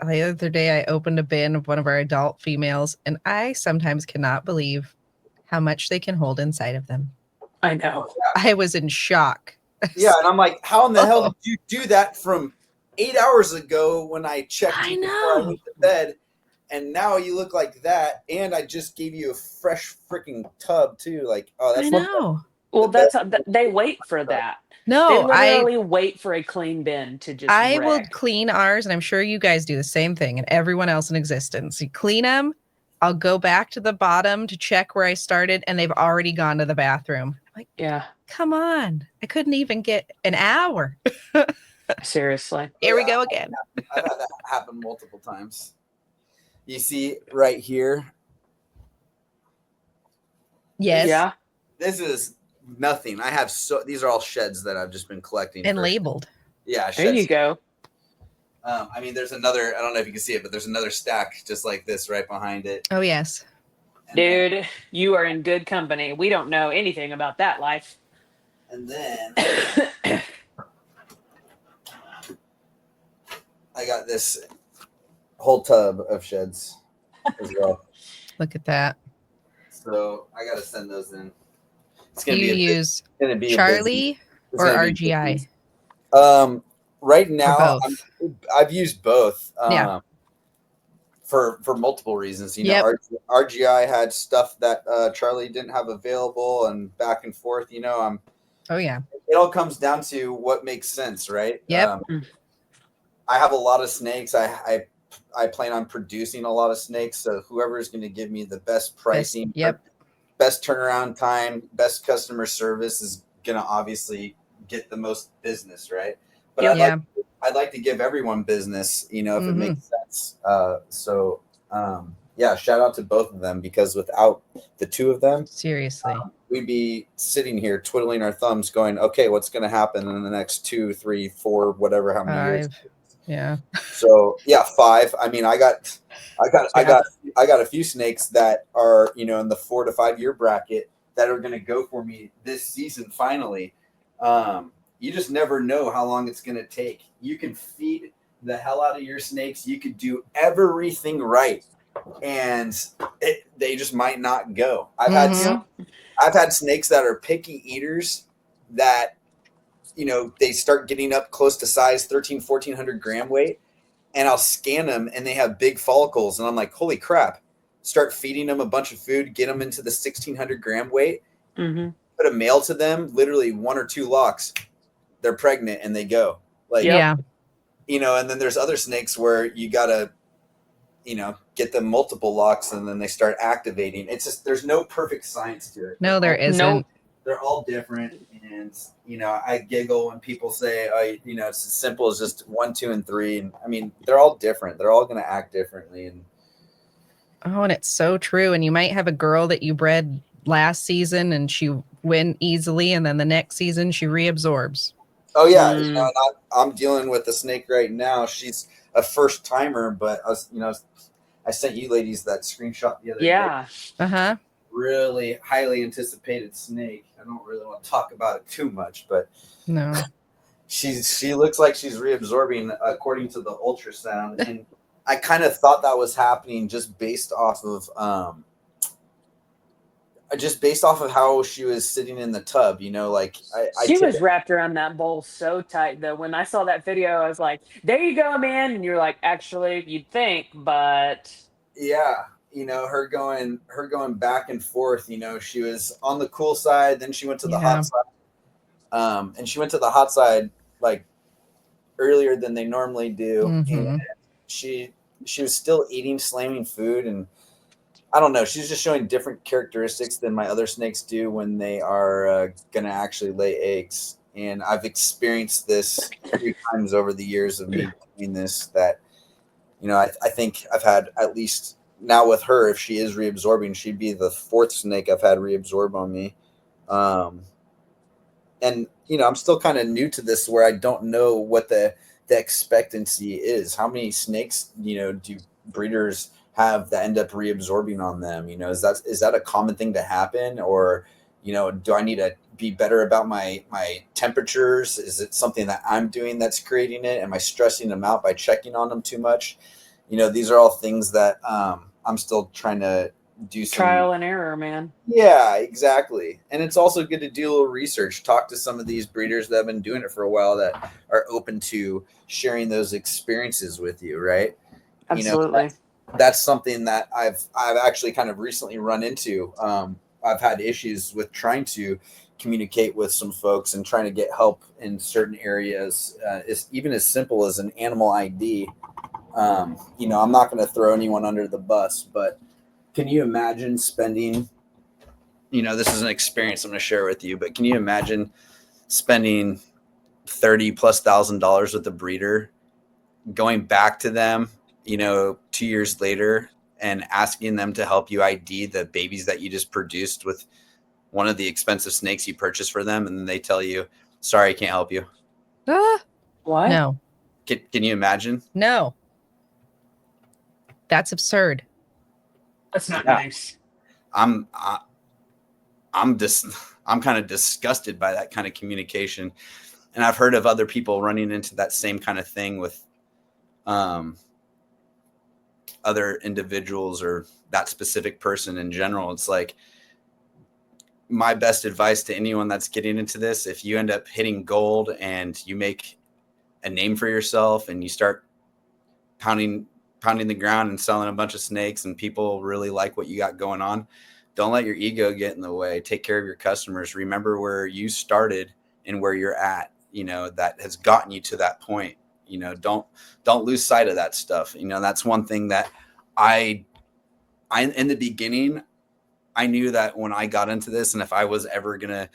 the other day I opened a bin of one of our adult females, and I sometimes cannot believe how much they can hold inside of them. I know. I was in shock. Yeah, and I'm like, how in the hell did you do that from 8 hours ago when I checked I you before I know. went to bed, and now you look like that, and I just gave you a fresh freaking tub too. Like, oh, that's I know. Well, they wait for that. No, They literally wait for a clean bin to just. I will wreck. clean ours, and I'm sure you guys do the same thing, and everyone else in existence. You clean them. I'll go back to the bottom to check where I started, and they've already gone to the bathroom. I'm like, Yeah. come on. I couldn't even get an hour. Seriously. Here we go again. I've had that happen multiple times. You see right here, Yes. Yeah. this is nothing. I have these are all sheds that I've just been collecting. And labeled. Yeah, There you go. I mean, there's another, I don't know if you can see it, but there's another stack just like this right behind it. Oh, yes. And then- Dude, you are in good company. We don't know anything about that life. And then I got this whole tub of sheds as well. Look at that. So I got to send those in. It's Do gonna you be use gonna be Charlie it's or gonna be RGI? busy. Right now, both? I've used both. Yeah. For multiple reasons, Yep. RGI had stuff that Charlie didn't have available, and back and forth. Oh, yeah. It all comes down to what makes sense, right? Yep. I have a lot of snakes. I plan on producing a lot of snakes. So whoever is going to give me the best pricing, best turnaround time, best customer service is going to obviously get the most business, right? But I'd like to give everyone business, if it makes sense. Shout out to both of them, because without the two of them, Seriously. we'd be sitting here twiddling our thumbs going, okay, what's going to happen in the next 2, 3, 4, whatever, how many years. Yeah. So 5. I mean, I got a few snakes that are, in the 4 to 5 year bracket that are going to go for me this season. Finally. You just never know how long it's going to take. You can feed the hell out of your snakes. You could do everything right, and they just might not go. I've had snakes that are picky eaters that, they start getting up close to size 1,400 gram weight, and I'll scan them and they have big follicles. And I'm like, holy crap, start feeding them a bunch of food, get them into the 1,600 gram weight, put a male to them, literally 1 or 2 locks. They're pregnant and they go. And then there's other snakes where you gotta get them multiple locks and then they start activating. It's just, there's no perfect science to it. No, there isn't. Nope. They're all different. And, I giggle when people say, it's as simple as just 1, 2, and 3. And I mean, they're all different. They're all going to act differently. And and it's so true. And you might have a girl that you bred last season and she went easily. And then the next season she reabsorbs. Oh yeah. And I'm dealing with a snake right now. She's a first timer, but I sent you ladies that screenshot the other day. Yeah. Really highly anticipated snake. I don't really want to talk about it too much, but no, she looks like she's reabsorbing according to the ultrasound, and I kind of thought that was happening just based off of how she was sitting in the tub. She was wrapped around that bowl so tight though. When I saw that video, I was like, "There you go, man!" And you're like, "Actually, you'd think, but yeah." Her going back and forth. She was on the cool side, then she went to the hot side. And she went to the hot side like earlier than they normally do. Mm-hmm. And she was still eating, slamming food, and I don't know. She's just showing different characteristics than my other snakes do when they are gonna actually lay eggs. And I've experienced this 3 times over the years of me doing this. That I think I've had at least. Now with her, if she is reabsorbing, she'd be the 4th snake I've had reabsorb on me. And, I'm still kind of new to this where I don't know what the expectancy is. How many snakes, do breeders have that end up reabsorbing on them? Is that a common thing to happen? Or, do I need to be better about my temperatures? Is it something that I'm doing that's creating it? Am I stressing them out by checking on them too much? These are all things that I'm still trying to do some trial and error, man. Yeah, exactly. And it's also good to do a little research, talk to some of these breeders that have been doing it for a while that are open to sharing those experiences with you, right? Absolutely. That's something that I've actually kind of recently run into. I've had issues with trying to communicate with some folks and trying to get help in certain areas. It's even as simple as an animal ID. I'm not going to throw anyone under the bus, but can you imagine spending, this is an experience I'm going to share with you, but can you imagine spending $30,000+ with a breeder, going back to them, 2 years later and asking them to help you ID the babies that you just produced with one of the expensive snakes you purchased for them. And then they tell you, sorry, I can't help you. What? No. Can you imagine? No. That's absurd. That's not nice. I'm kind of disgusted by that kind of communication. And I've heard of other people running into that same kind of thing with other individuals or that specific person in general. It's like, my best advice to anyone that's getting into this, if you end up hitting gold and you make a name for yourself and you start pounding the ground and selling a bunch of snakes and people really like what you got going on, don't let your ego get in the way. Take care of your customers. Remember where you started and where you're at, that has gotten you to that point. Don't lose sight of that stuff. That's one thing that I in the beginning, I knew that when I got into this, and if I was ever going to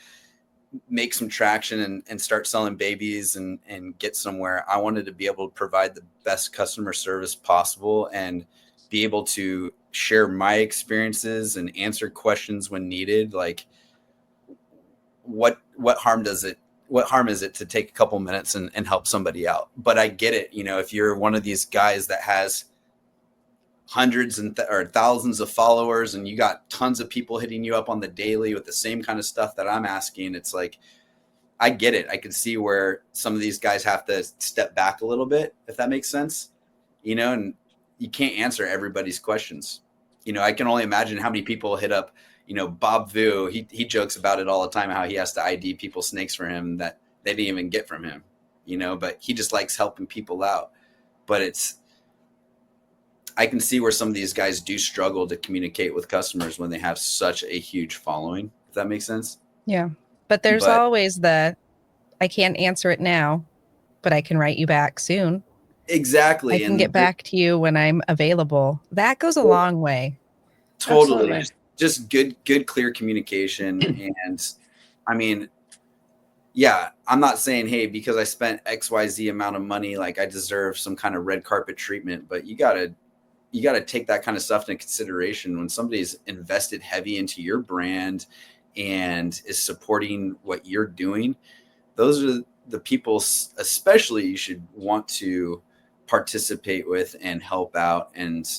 make some traction and start selling babies and get somewhere, I wanted to be able to provide the best customer service possible and be able to share my experiences and answer questions when needed. Like what harm is it to take a couple minutes and help somebody out? But I get it. If you're one of these guys that has hundreds or thousands of followers and you got tons of people hitting you up on the daily with the same kind of stuff that I'm asking, it's like, I get it. I can see where some of these guys have to step back a little bit, if that makes sense, and you can't answer everybody's questions. I can only imagine how many people hit up, Bob Vu. He jokes about it all the time, how he has to ID people's snakes for him that they didn't even get from him, but he just likes helping people out. But I can see where some of these guys do struggle to communicate with customers when they have such a huge following, if that makes sense. Yeah. But there's always I can't answer it now, but I can write you back soon. Exactly. I can get back to you when I'm available. That goes a long way. Totally. Just good, clear communication. And I mean, yeah, I'm not saying, hey, because I spent XYZ amount of money, like I deserve some kind of red carpet treatment, but you gotta take that kind of stuff into consideration when somebody's invested heavy into your brand and is supporting what you're doing. Those are the people, especially, you should want to participate with and help out and,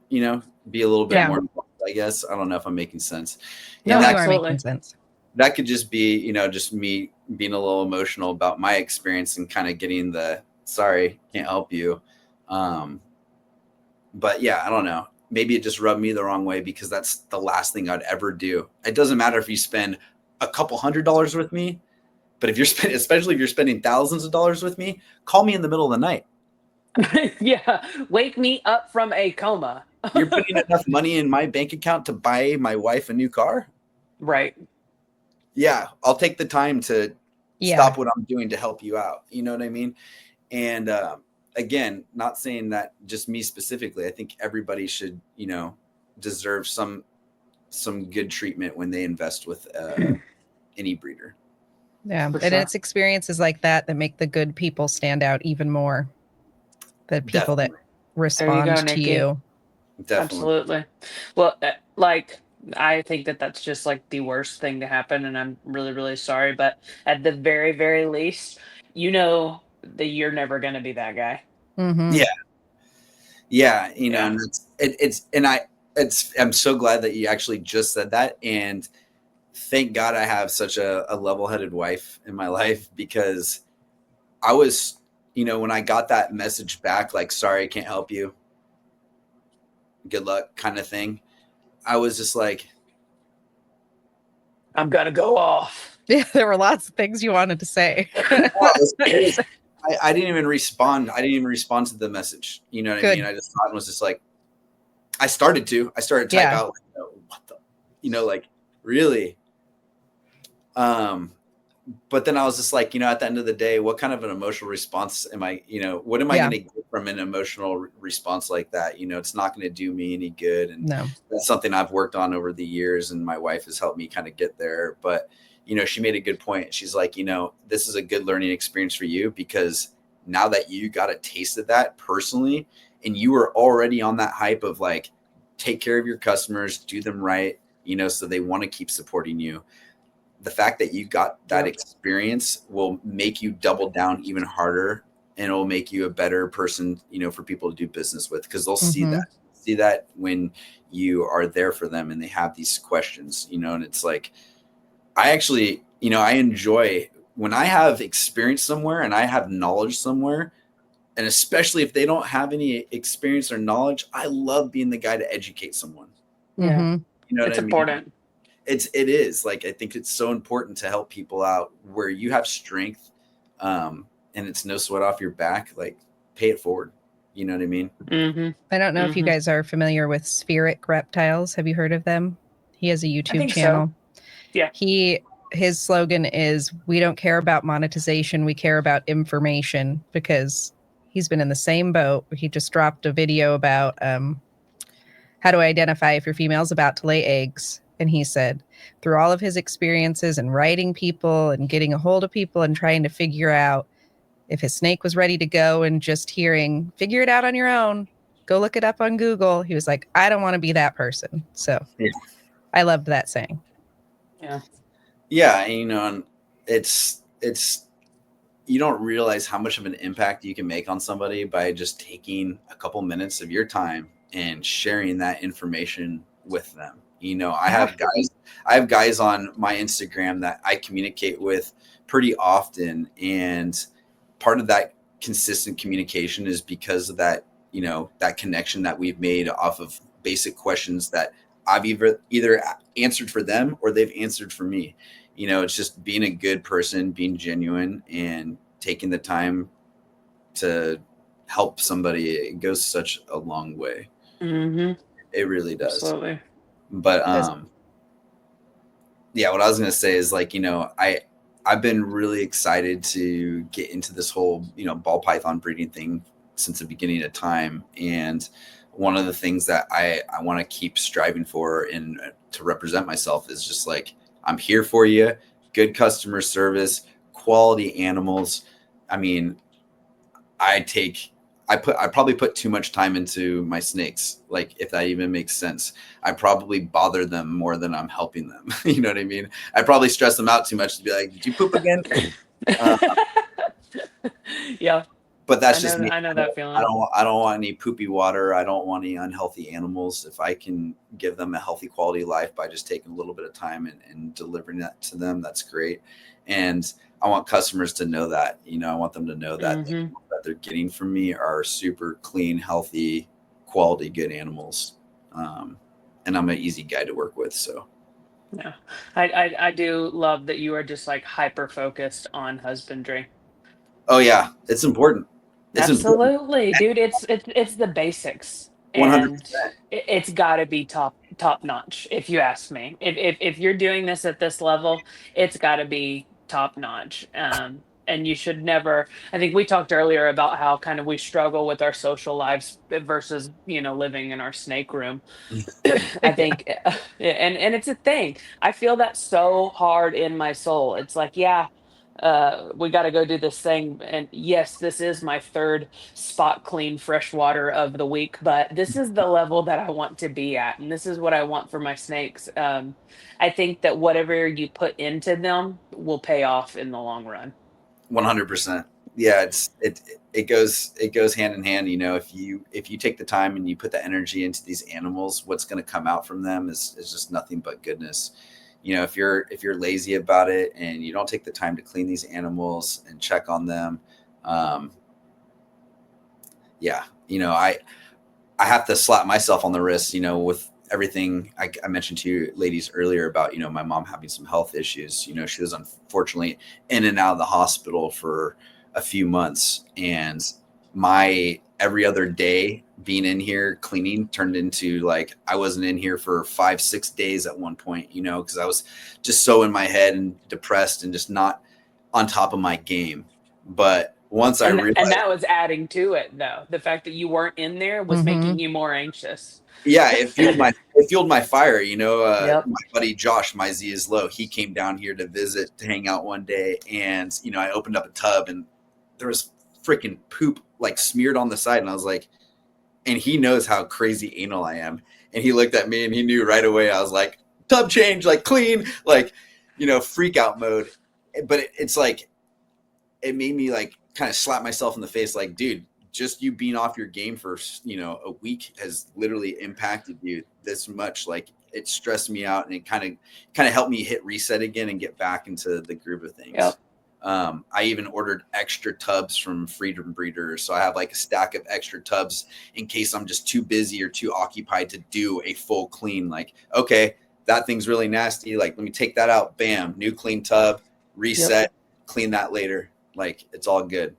you know, be a little bit more involved, I guess. I don't know if I'm making sense. No, you are making sense. That could just be, you know, just me being a little emotional about my experience and kind of getting the sorry, can't help you. But yeah, I don't know. Maybe it just rubbed me the wrong way because that's the last thing I'd ever do. It doesn't matter if you spend a couple $100s with me, but if you're spending, especially if you're spending thousands of dollars with me, call me in the middle of the night. Yeah, wake me up from a coma. You're putting enough money in my bank account to buy my wife a new car? Right. Yeah, I'll take the time to stop what I'm doing to help you out. You know what I mean? And again, not saying that just me specifically. I think everybody should, you know, deserve some good treatment when they invest with any breeder. Yeah, and it's experiences like that make the good people stand out even more. The people that respond to you. Definitely. Absolutely. Well, like, I think that's just like the worst thing to happen, and I'm really, really sorry. But at the very, very least, you know that you're never going to be that guy. Mm-hmm. Yeah. You know, and I'm so glad that you actually just said that, and thank God I have such a level-headed wife in my life, because I was, you know, when I got that message back, like, sorry, I can't help you, good luck kind of thing, I was just like, I'm gonna go off. Yeah, there were lots of things you wanted to say. I didn't even respond. I didn't even respond to the message. You know what I mean? I just thought and was just like, I started to type out, like, what the, you know, like, really? But then I was just like, you know, at the end of the day, what kind of an emotional response am I, you know, what am I going to get from an emotional response like that? You know, it's not going to do me any good. And that's something I've worked on over the years, and my wife has helped me kind of get there. But, you know, she made a good point. She's like, you know, this is a good learning experience for you, because now that you got a taste of that personally, and you were already on that hype of like, take care of your customers, do them right, you know, so they want to keep supporting you. The fact that you got that experience will make you double down even harder, and it'll make you a better person, you know, for people to do business with, because they'll see that when you are there for them and they have these questions, you know. And it's like, I actually, you know, I enjoy when I have experience somewhere and I have knowledge somewhere, and especially if they don't have any experience or knowledge, I love being the guy to educate someone. Yeah. You know what it's I mean? Important. It is like, I think it's so important to help people out where you have strength, and it's no sweat off your back. Like, pay it forward. You know what I mean? Mm-hmm. I don't know if you guys are familiar with Spheric Reptiles. Have you heard of them? He has a YouTube channel. So. Yeah. His slogan is, we don't care about monetization, we care about information, because he's been in the same boat. He just dropped a video about how to identify if your female's about to lay eggs. And he said, through all of his experiences and writing people and getting a hold of people and trying to figure out if his snake was ready to go, and just hearing, figure it out on your own, go look it up on Google. He was like, I don't want to be that person. So I loved that saying. Yeah. Yeah. You know, and it's, you don't realize how much of an impact you can make on somebody by just taking a couple minutes of your time and sharing that information with them. You know, I have guys on my Instagram that I communicate with pretty often, and part of that consistent communication is because of that, you know, that connection that we've made off of basic questions that I've either answered for them or they've answered for me. You know, it's just being a good person, being genuine, and taking the time to help somebody. It goes such a long way. Mm-hmm. It really does. But Absolutely. yeah, what I was gonna say is, like, you know, I I've been really excited to get into this whole, ball python breeding thing since the beginning of time. And one of the things that I want to keep striving for and to represent myself is just like, I'm here for you, good customer service, quality animals. I mean, I probably put too much time into my snakes. Like, if that even makes sense, I probably bother them more than I'm helping them. You know what I mean? I probably stress them out too much to be like, did you poop again? Yeah. But that's just me. I know that feeling. I don't want any poopy water. I don't want any unhealthy animals. If I can give them a healthy quality of life by just taking a little bit of time and delivering that to them, that's great. And I want customers to know that, I want them to know that that they're getting from me are super clean, healthy, quality, good animals. And I'm an easy guy to work with. So yeah, I do love that you are just like hyper focused on husbandry. Oh yeah, it's important. Absolutely, dude. It's the basics, 100%. and it's got to be top notch. If you ask me, if you're doing this at this level, it's got to be top notch. And you should never. I think we talked earlier about how kind of we struggle with our social lives versus living in our snake room. I think, and it's a thing. I feel that so hard in my soul. It's like, yeah, we got to go do this thing. And yes, this is my third spot clean fresh water of the week, but this is the level that I want to be at. And this is what I want for my snakes. I think that whatever you put into them will pay off in the long run. 100%. Yeah, it goes hand in hand. If you take the time and you put the energy into these animals, what's going to come out from them is just nothing but goodness. If you're lazy about it and you don't take the time to clean these animals and check on them, yeah, I have to slap myself on the wrist, with everything I mentioned to you ladies earlier about, my mom having some health issues. She was unfortunately in and out of the hospital for a few months, and my every other day being in here cleaning turned into like I wasn't in here for 5-6 days at one point, because I was just so in my head and depressed and just not on top of my game. But once I realized, and that was adding to it, though, the fact that you weren't in there was making you more anxious. Yeah, it fueled my fire. Yep. My buddy Josh, my Z is low. He came down here to visit, to hang out one day, and I opened up a tub and there was freaking poop like smeared on the side, and I was like, and he knows how crazy anal I am, and he looked at me and he knew right away. I was like, tub change, like clean, like freak out mode. But it's like it made me like kind of slap myself in the face, like, dude, just you being off your game for a week has literally impacted you this much. Like, it stressed me out, and it kind of helped me hit reset again and get back into the groove of things. Yep. I even ordered extra tubs from Freedom Breeders, so I have like a stack of extra tubs in case I'm just too busy or too occupied to do a full clean. Like, okay, that thing's really nasty, like let me take that out, bam, new clean tub, reset, clean that later, like it's all good.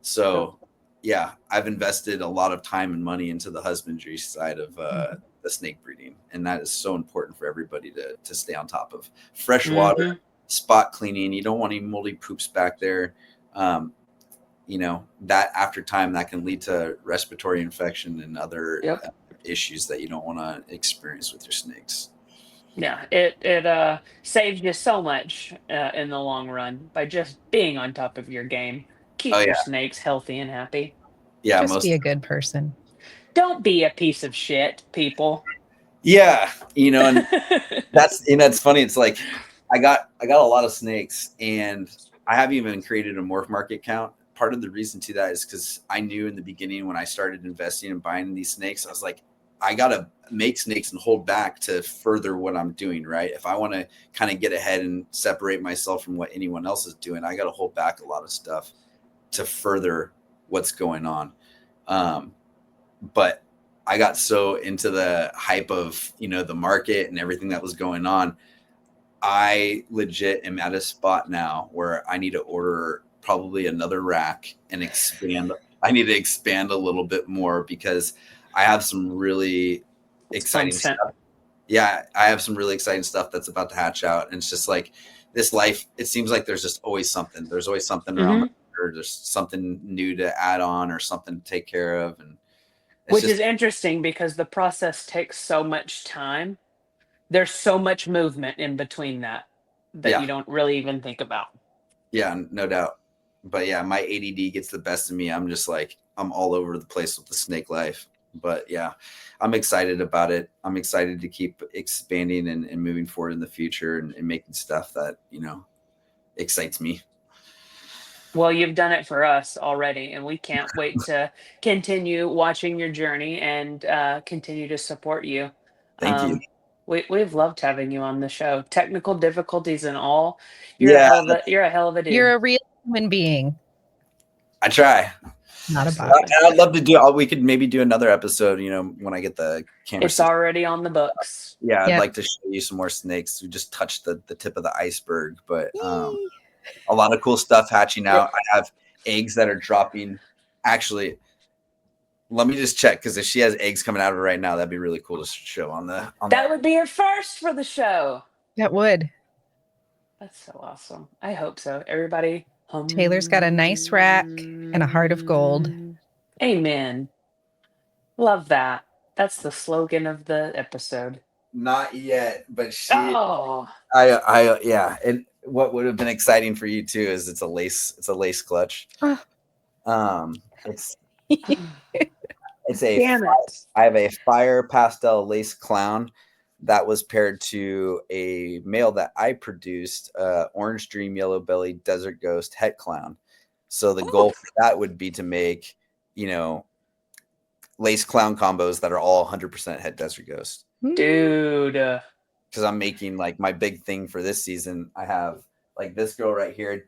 So yeah, I've invested a lot of time and money into the husbandry side of the snake breeding, and that is so important for everybody to stay on top of. Fresh water, spot cleaning. You don't want any moldy poops back there. That after time, that can lead to respiratory infection and other issues that you don't want to experience with your snakes. Yeah, it saves you so much in the long run by just being on top of your game. Keep your snakes healthy and happy. Yeah, just be a good person. Don't be a piece of shit, people. Yeah, and that's funny. It's like I got a lot of snakes, and I haven't even created a morph market account. Part of the reason to that is because I knew in the beginning when I started investing and buying these snakes, I was like, I gotta make snakes and hold back to further what I'm doing, right? If I want to kind of get ahead and separate myself from what anyone else is doing, I got to hold back a lot of stuff to further what's going on. But I got so into the hype of, the market and everything that was going on. I legit am at a spot now where I need to order probably another rack and expand. I need to expand a little bit more because I have some really exciting stuff. Yeah, I have some really exciting stuff that's about to hatch out. And it's just like, this life, it seems like there's just always something. There's always something around the corner. There's something new to add on or something to take care of. And which is interesting because the process takes so much time. There's so much movement in between that you don't really even think about. Yeah, no doubt. But yeah, my ADD gets the best of me. I'm just like, I'm all over the place with the snake life. But yeah, I'm excited about it. I'm excited to keep expanding and moving forward in the future and making stuff that, excites me. Well, you've done it for us already, and we can't wait to continue watching your journey and continue to support you. Thank you. We've loved having you on the show. Technical difficulties and all. You're a hell of a dude. You're a real human being. I try. Not a bot. I'd love to we could maybe do another episode, when I get the camera. It's already on the books. Yeah, I'd like to show you some more snakes. We just touched the tip of the iceberg, but a lot of cool stuff hatching out. I have eggs that are dropping. Actually, let me just check, because if she has eggs coming out of her right now, that'd be really cool to show on the. That would be a first for the show. That would. That's so awesome. I hope so. Everybody. Taylor's got a nice rack and a heart of gold. Amen. Love that. That's the slogan of the episode. Not yet, but she. Oh. Yeah. And what would have been exciting for you too is it's a lace clutch. It's a. Damn it. I have a fire pastel lace clown that was paired to a male that I produced, Orange Dream Yellow Belly Desert Ghost Het Clown. So the goal for that would be to make, lace clown combos that are all 100% Het Desert Ghost. Dude. Because I'm making like my big thing for this season. I have like this girl right here,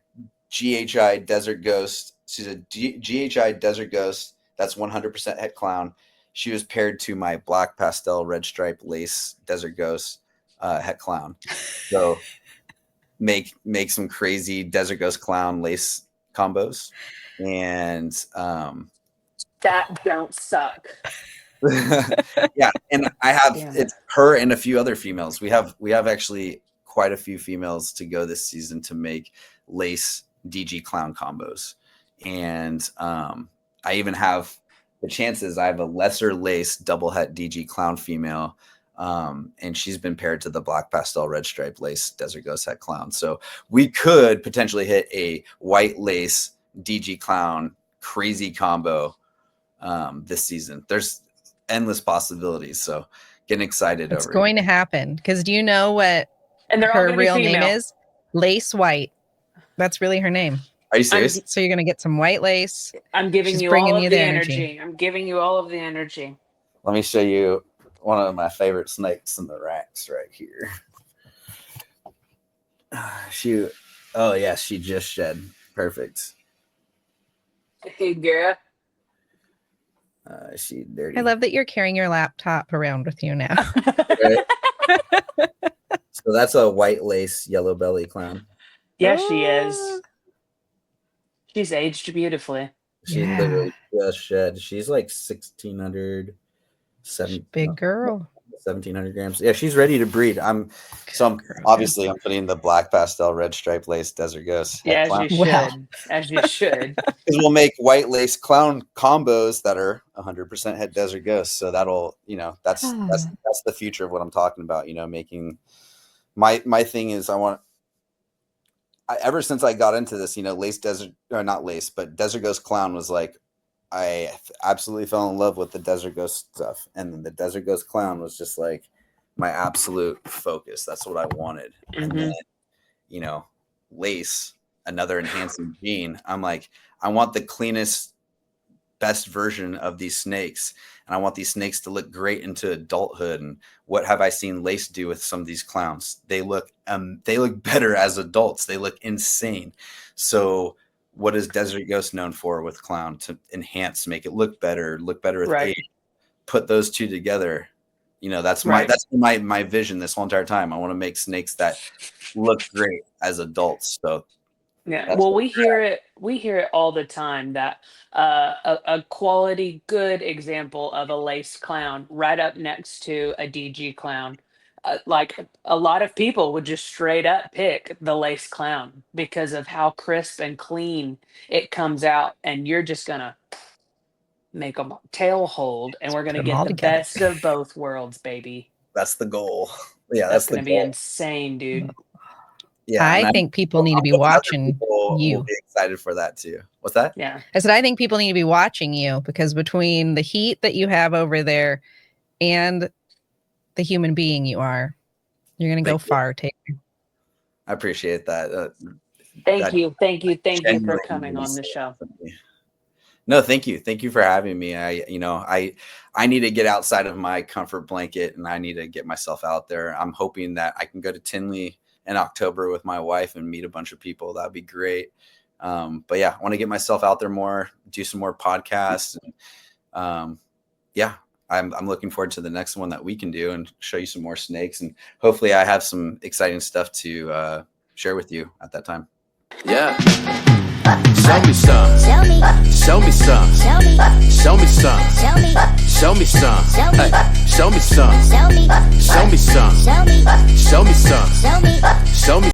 GHI Desert Ghost. She's a GHI Desert Ghost. That's 100% Het Clown. She was paired to my black pastel red stripe lace Desert Ghost Het Clown. So make some crazy Desert Ghost Clown lace combos. And that don't suck. Yeah, and I have it's her and a few other females. We have actually quite a few females to go this season to make lace DG Clown combos. And I even have the chances. I have a lesser lace double het DG Clown female, and she's been paired to the black pastel red stripe lace Desert Ghost Het Clown. So we could potentially hit a white lace DG Clown crazy combo this season. There's endless possibilities. So getting excited. It's going to happen, because do you know what her real name is? Lace White. That's really her name. Are you serious? So you're going to get some white lace. I'm giving you all of the energy. I'm giving you all of the energy. Let me show you one of my favorite snakes in the racks right here. She just shed. Perfect. Hey, girl. She dirty. I love that you're carrying your laptop around with you now. Right? So that's a white lace yellow belly clown. Yeah, she is. She's aged beautifully. She literally just shed. She's like 1,600, big girl. 1,700 grams. Yeah, she's ready to breed. I'm obviously putting the black pastel red stripe lace Desert Ghost. Yeah, as you should. Wow. As you should. Because we'll make white lace clown combos that are 100% Het Desert Ghost. So that'll, that's the future of what I'm talking about. Making my thing is ever since I got into this, Desert Ghost Clown was like, I absolutely fell in love with the Desert Ghost stuff. And then the Desert Ghost Clown was just like my absolute focus. That's what I wanted. Mm-hmm. And then, lace, another enhancing gene. I'm like, I want the cleanest, best version of these snakes. And I want these snakes to look great into adulthood. And what have I seen lace do with some of these clowns? They look better as adults. They look insane. So what is Desert Ghost known for with clown? To enhance, make it look better with age. Put those two together. That's my vision this whole entire time. I want to make snakes that look great as adults. So yeah, well, we hear it all the time that a quality good example of a lace clown right up next to a DG clown like a lot of people would just straight up pick the lace clown because of how crisp and clean it comes out, and you're just gonna make a tail hold, and we're gonna them get all the together. best of both worlds, baby. That's the goal. Yeah, That's that's the gonna be goal. insane, dude. Yeah, I and think people need to be I'm hoping other watching people will you. be excited for that too. What's that? Yeah. I said, I think people need to be watching you, because between the heat that you have over there and the human being you are, you're going to go Thank you. far, Taylor. I appreciate that. Thank That you for genuinely coming on means the show. something to me. No, thank you. Thank you for having me. I need to get outside of my comfort blanket, and I need to get myself out there. I'm hoping that I can go to Tinley in October with my wife and meet a bunch of people. That'd be great. But yeah, I want to get myself out there more, do some more podcasts. And, yeah, I'm looking forward to the next one that we can do and show you some more snakes. And hopefully I have some exciting stuff to share with you at that time. Yeah. Show me some. Show me. Show me some. Show me. Show me some. Show me. Show me some. Show me. Hey, show me some. Show me. Show me some. Show me. Show me some. Show me. Show me